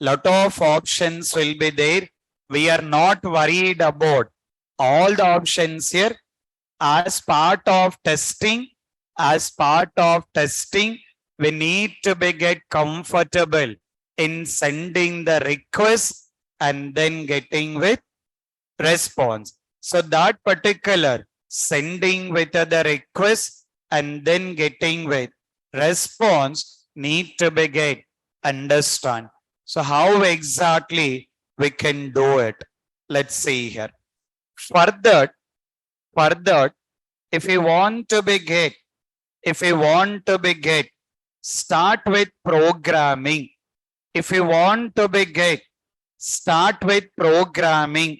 Speaker 1: Lot of options will be there. We are not worried about all the options here. As part of testing, we need to be get comfortable in sending the request and then getting with response. So that particular sending with the request and then getting with response need to be get understand. So how exactly we can do it? Let's see here. Further, if you want to be get, start with programming. If you want to be get, start with programming.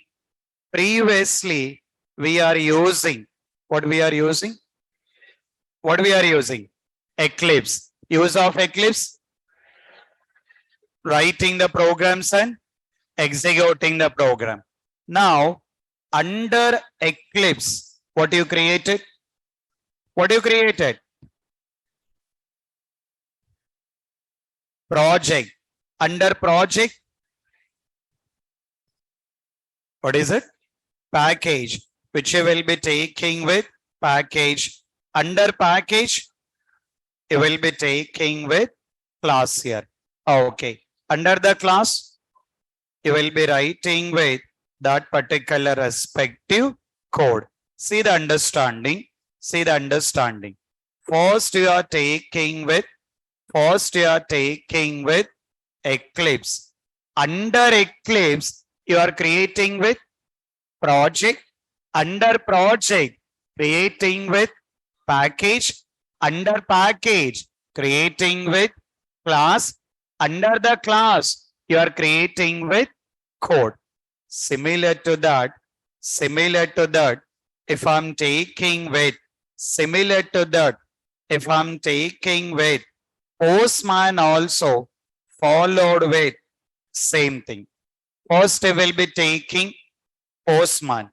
Speaker 1: Previously, we are using, what we are using? What we are using? Eclipse. Use of Eclipse, writing the programs and executing the program. Now, under Eclipse, what you created? What you created? Project. Under project, what is it? Package, which you will be taking with package. Under package, you will be taking with class here. Okay. Under the class, you will be writing with that particular respective code. See the understanding. See the understanding. First you are taking with Eclipse. Under Eclipse, you are creating with project. Under project, creating with package. Under package, creating with class. Under the class, you are creating with code. Similar to that, if I'm taking with, if I'm taking with Postman also followed with same thing. First, I will be taking Postman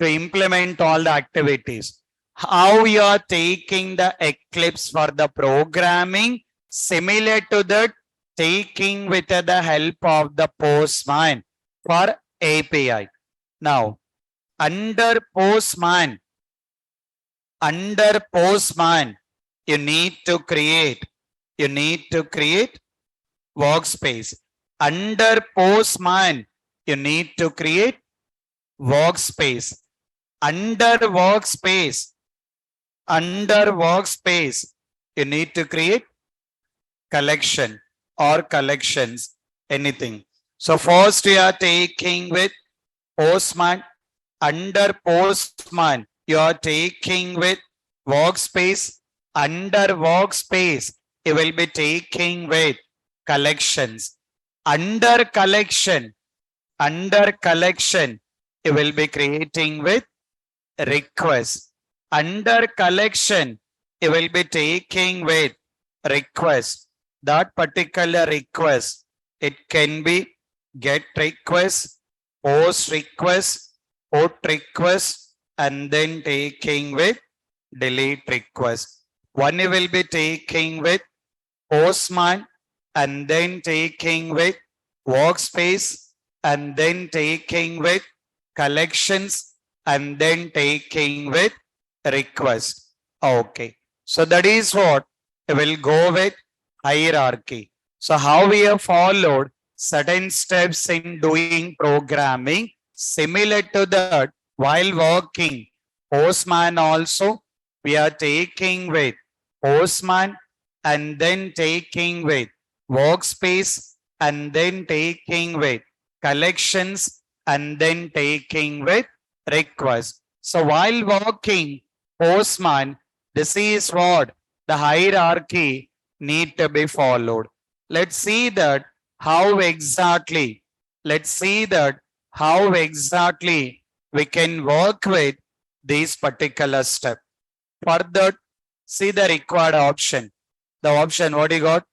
Speaker 1: to implement all the activities. How you are taking the Eclipse for the programming, similar to that, taking with the help of the Postman for API. Now, under Postman, you need to create workspace. Under Postman, you need to create workspace. Under workspace, you need to create collection or collections, anything. So first we are taking with Postman. Under Postman, you are taking with workspace. Under workspace, you will be taking with collections. Under collection, you will be creating with request. Under collection, you will be taking with request. That particular request, it can be get request, post request, put request, and then taking with delete request. One you will be taking with Postman, and then taking with workspace, and then taking with collections, and then taking with request. Okay. So that is what we will go with hierarchy. So how we have followed certain steps in doing programming. Similar to that, while working, Postman also, we are taking with Postman and then taking with Workspace and then taking with Collections and then taking with Request. So while working Postman, this is what the hierarchy need to be followed. Let's see that how exactly, let's see that how exactly we can work with these particular step. Further, see the required option. The option, what you got?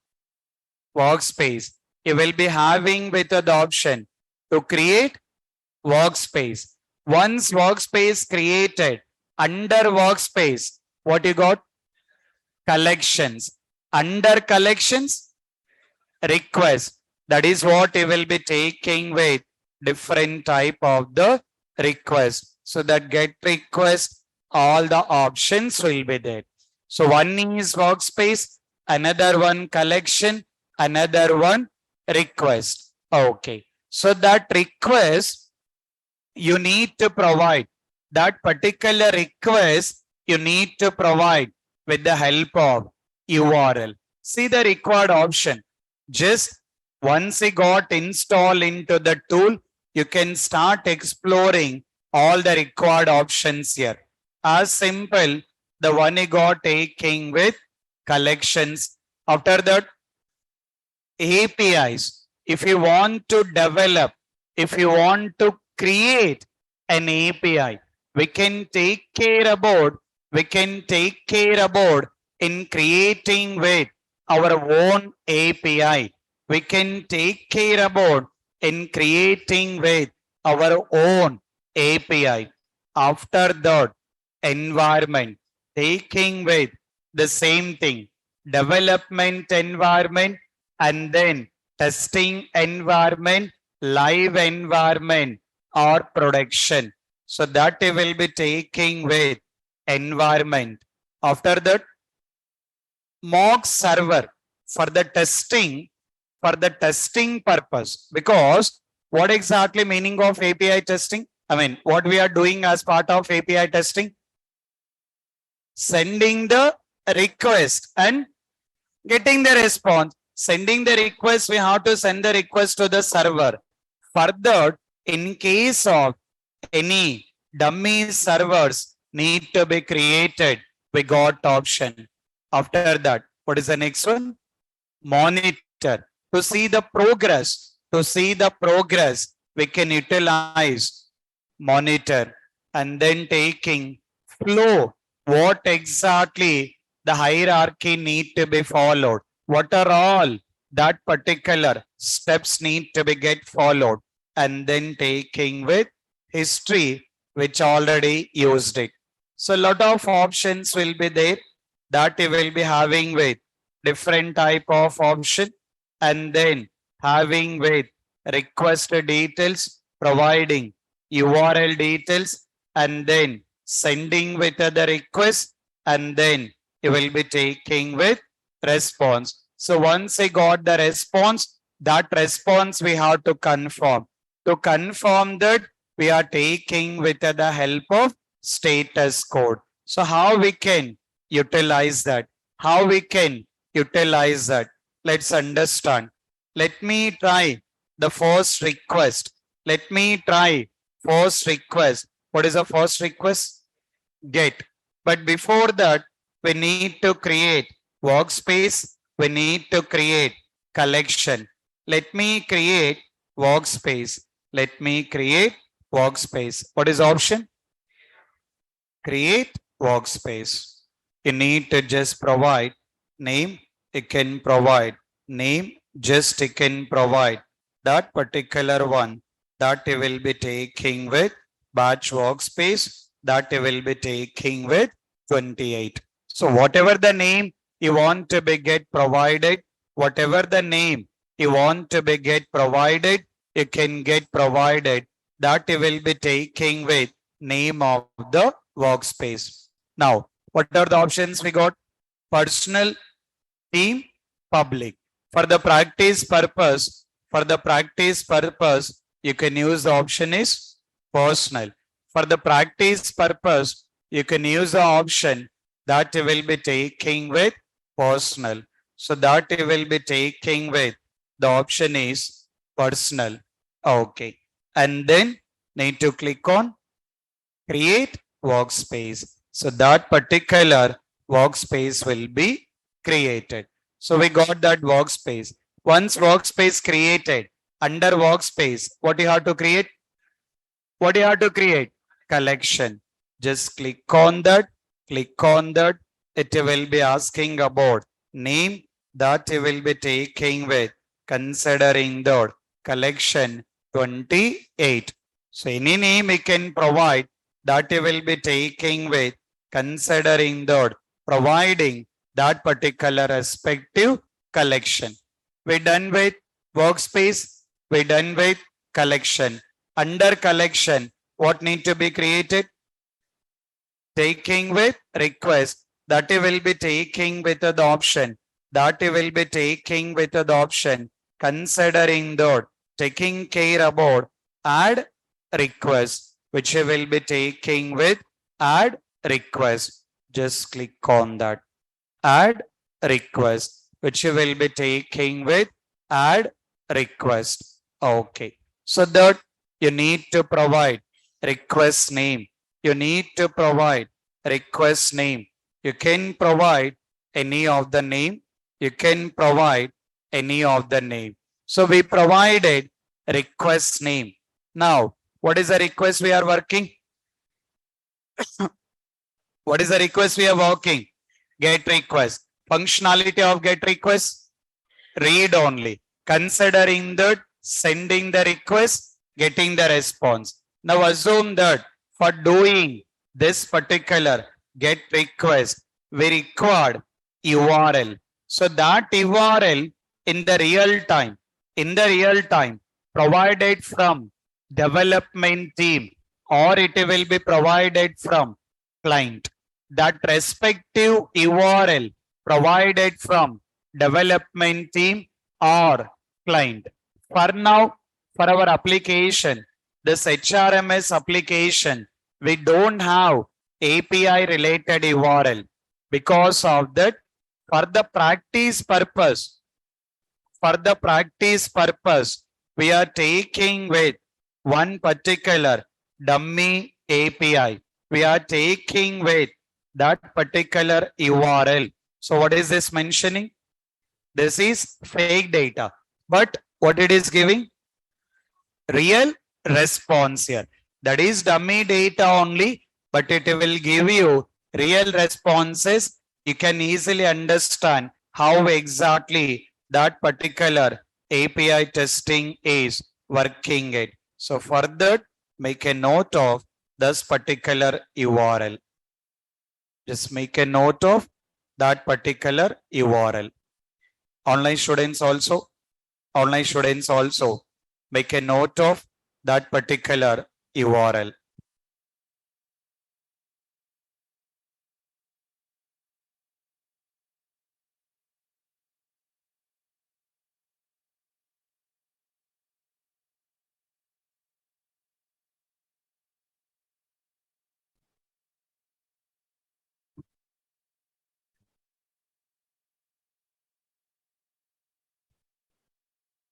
Speaker 1: Workspace. You will be having with the option to create workspace. Once workspace created, under workspace, what you got? Collections. Under collections, request. That is what you will be taking with different type of the request. So that get request, all the options will be there. So one is workspace, another one collection, another one request. Okay. So that request you need to provide. That particular request you need to provide with the help of URL. See the required option. Just once it got installed into the tool, you can start exploring all the required options here. As simple, the one you got taking with collections. After that, APIs. If you want to develop, if you want to create an API, we can take care about in creating with our own API. We can take care about in creating with our own API. After that, environment, taking with the same thing, development environment, and then testing environment, live environment, or production. So that we will be taking with environment. After that, mock server for the testing purpose. Because what exactly meaning of API testing? I mean, what we are doing as part of API testing? Sending the request and getting the response. Sending the request, we have to send the request to the server. Further, in case of any dummy servers need to be created, we got option. After that, what is the next one? Monitor. To see the progress, we can utilize monitor and then taking flow. What exactly the hierarchy need to be followed? What are all that particular steps need to be get followed? And then taking with history, which already used it. So a lot of options will be there that you will be having with different type of option, and then having with request details, providing URL details, and then sending with the request, and then you will be taking with response. So once I got the response, that response we have to confirm. To confirm that, we are taking with the help of status code. So how we can utilize that? How we can utilize that? Let's understand. Let me try the first request. Let me try first request. What is the first request? Get. But before that, we need to create workspace. We need to create collection. Let me create workspace. Let me create workspace. What is option? Create workspace. You need to just provide name. You can provide name. Just you can provide that particular one that you will be taking with batch workspace, that you will be taking with 28. So whatever the name you want to be get provided, whatever the name you want to be get provided, you can get provided, that you will be taking with name of the workspace. Now, what are the options we got? Personal, team, public. For the practice purpose, For the practice purpose, you can use the option is personal. For the practice purpose, you can use the option that you will be taking with personal. So that you will be taking with the option is personal. Okay. And then need to click on create workspace. So that particular workspace will be created. So we got that workspace. Once workspace created, under workspace, what you have to create? What you have to create? Collection. Just click on that. Click on that. It will be asking about name that you will be taking with considering the collection 28. So any name you can provide that you will be taking with considering the providing that particular respective collection. We done with workspace. We done with collection. Under collection, what need to be created? Taking with request. That you will be taking with the option. That you will be taking with the option. Considering that, taking care about add request, which you will be taking with add request. Just click on that. Add request, which you will be taking with add request. Okay. So that you need to provide request name. You need to provide request name. You can provide any of the name. You can provide any of the name. So we provided request name. Now, what is the request we are working? What is the request we are working? Get request. Functionality of get request? Read only. Considering that sending the request, getting the response. Now assume that for doing this particular get request, we required URL. So that URL in the real time, provided from development team, or it will be provided from client. That respective URL provided from development team or client. For now, for our application, this HRMS application, we don't have API related URL. Because of that, for the practice purpose, we are taking with one particular dummy API. We are taking with that particular URL. So what is this mentioning? This is fake data. But what it is giving? Real response here. That is dummy data only, but it will give you real responses. You can easily understand how exactly that particular API testing is working it. So for that, make a note of this particular URL. Just make a note of that particular URL. Online students also make a note of that particular URL.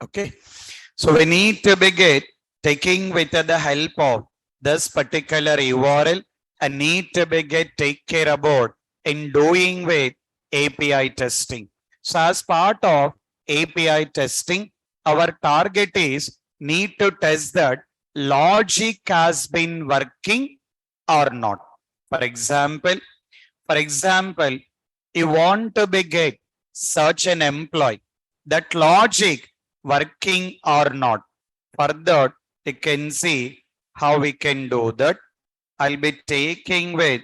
Speaker 1: Okay. So we need to begin taking with the help of this particular URL and need to begin take care about in doing with API testing. So as part of API testing, our target is need to test that logic has been working or not. For example, you want to begin search an employee. That logic working or not. For that, you can see how we can do that. I'll be taking with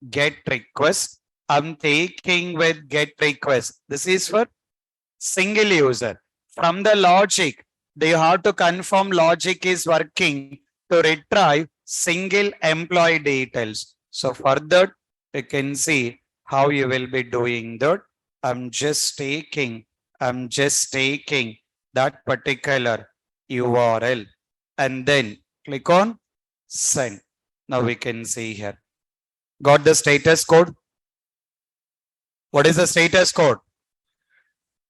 Speaker 1: get request. I'm taking with get request. This is for single user. From the logic, they have to confirm logic is working to retrieve single employee details. So for that, you can see how you will be doing that. I'm just taking that particular URL and then click on send. Now we can see here. Got the status code? What is the status code?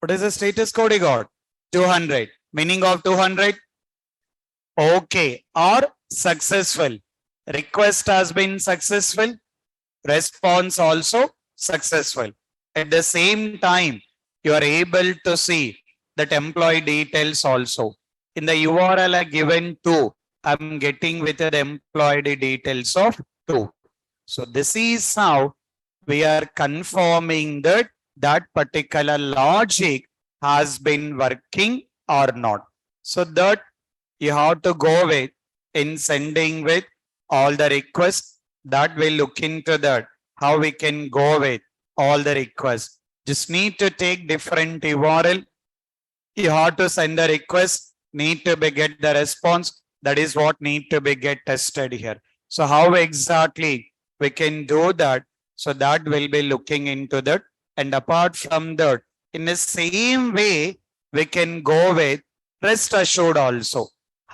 Speaker 1: What is the status code you got? 200. Meaning of 200? Okay. Or successful. Request has been successful. Response also successful. At the same time, you are able to see that employee details also. In the URL I given 2, I'm getting with the employee details of 2. So this is how we are confirming that that particular logic has been working or not. So that you have to go with in sending with all the requests, that will look into that how we can go with all the requests. Just need to take different URL. You have to send the request, need to be get the response. That is what need to be get tested here. So how exactly we can do that? So that will be looking into that. And apart from that, in the same way, we can go with rest assured also.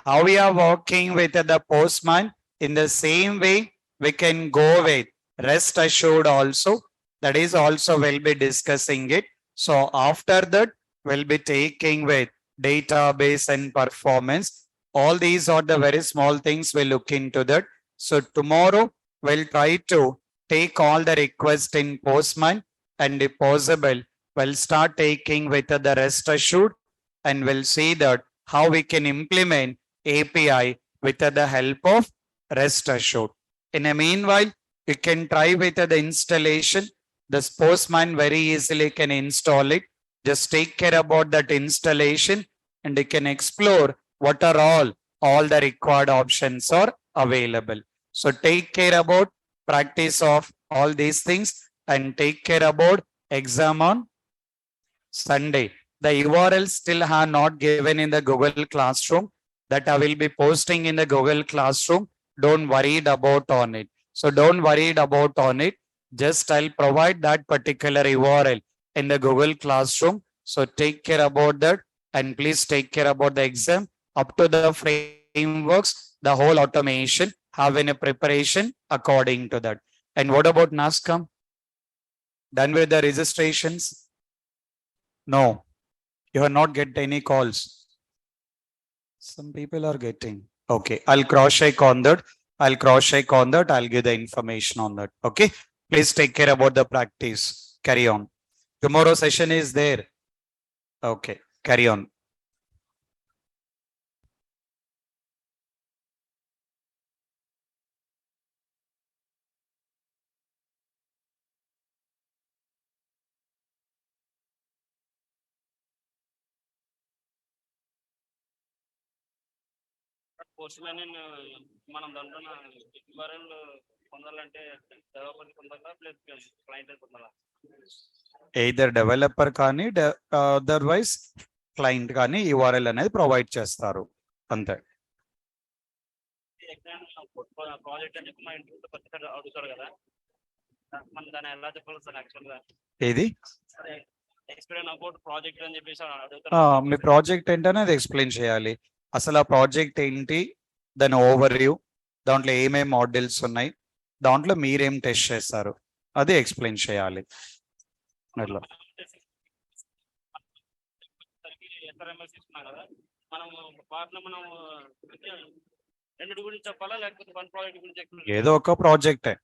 Speaker 1: How we are working with the postman, in the same way, we can go with rest assured also. That is also will be discussing it. So after that, we'll be taking with database and performance. All these are the very small things we'll look into that. So tomorrow we'll try to take all the requests in Postman, and if possible, we'll start taking with the rest assured, and we'll see that how we can implement API with the help of rest assured. In a meanwhile, you can try with the installation. The Postman very easily can install it. Just take care about that installation, and you can explore what are all the required options are available. So take care about practice of all these things, and take care about exam on Sunday. The URL still have not given in the Google Classroom, that I will be posting in the Google Classroom. Don't worry about on it. So don't worry about on it. Just I'll provide that particular URL in the Google Classroom. So take care about that, and please take care about the exam. Up to the frameworks, the whole automation, have in a preparation according to that. And what about NASCOM? Done with the registrations? No, you have not get any calls. Some people are getting. Okay, I'll cross check on that. I'll cross check on that. I'll give the information on that. Okay, please take care about the practice. Carry on. Tomorrow session is there. Okay, carry on.
Speaker 2: Postman మనం దాంట్లో URL పొందాలంటే developer పొందాలా plus client పొందాలా?
Speaker 1: Either developer కానీ otherwise client కానీ URL అనేది provide చేస్తారు అంతే.
Speaker 2: ప్రాజెక్ట్ అని చెప్పి మా ఇంట్లో పర్టికులర్ అడుగుతారు కదా, మనం దాన్ని ఎలా చెప్పాలి సార్ యాక్చువల్గా?
Speaker 1: ఏది
Speaker 2: ఎక్స్ప్లెయిన్ అబౌట్ ప్రాజెక్ట్ అని చెప్పేసి అడుగుతారు.
Speaker 1: మీ ప్రాజెక్ట్ ఏంటనే అది ఎక్స్ప్లెయిన్ చేయాలి. అసలు ఆ ప్రాజెక్ట్ ఏంటి, దాని ఓవర్ వ్యూ, దాంట్లో ఏమేమి మోడల్స్ ఉన్నాయి, దాంట్లో మీరేం టెస్ట్ చేస్తారు, అది ఎక్స్ప్లెయిన్ చేయాలి. అట్లా
Speaker 2: ఎస్ఆర్ఎంఎస్ ఇస్తున్నాం కదా, మనం పార్ట్నర్ మనం రెండింటి గురించి చెప్పాలా లేకపోతే వన్ ప్రాజెక్ట్ గురించి?
Speaker 1: ఏదో ఒక ప్రాజెక్టే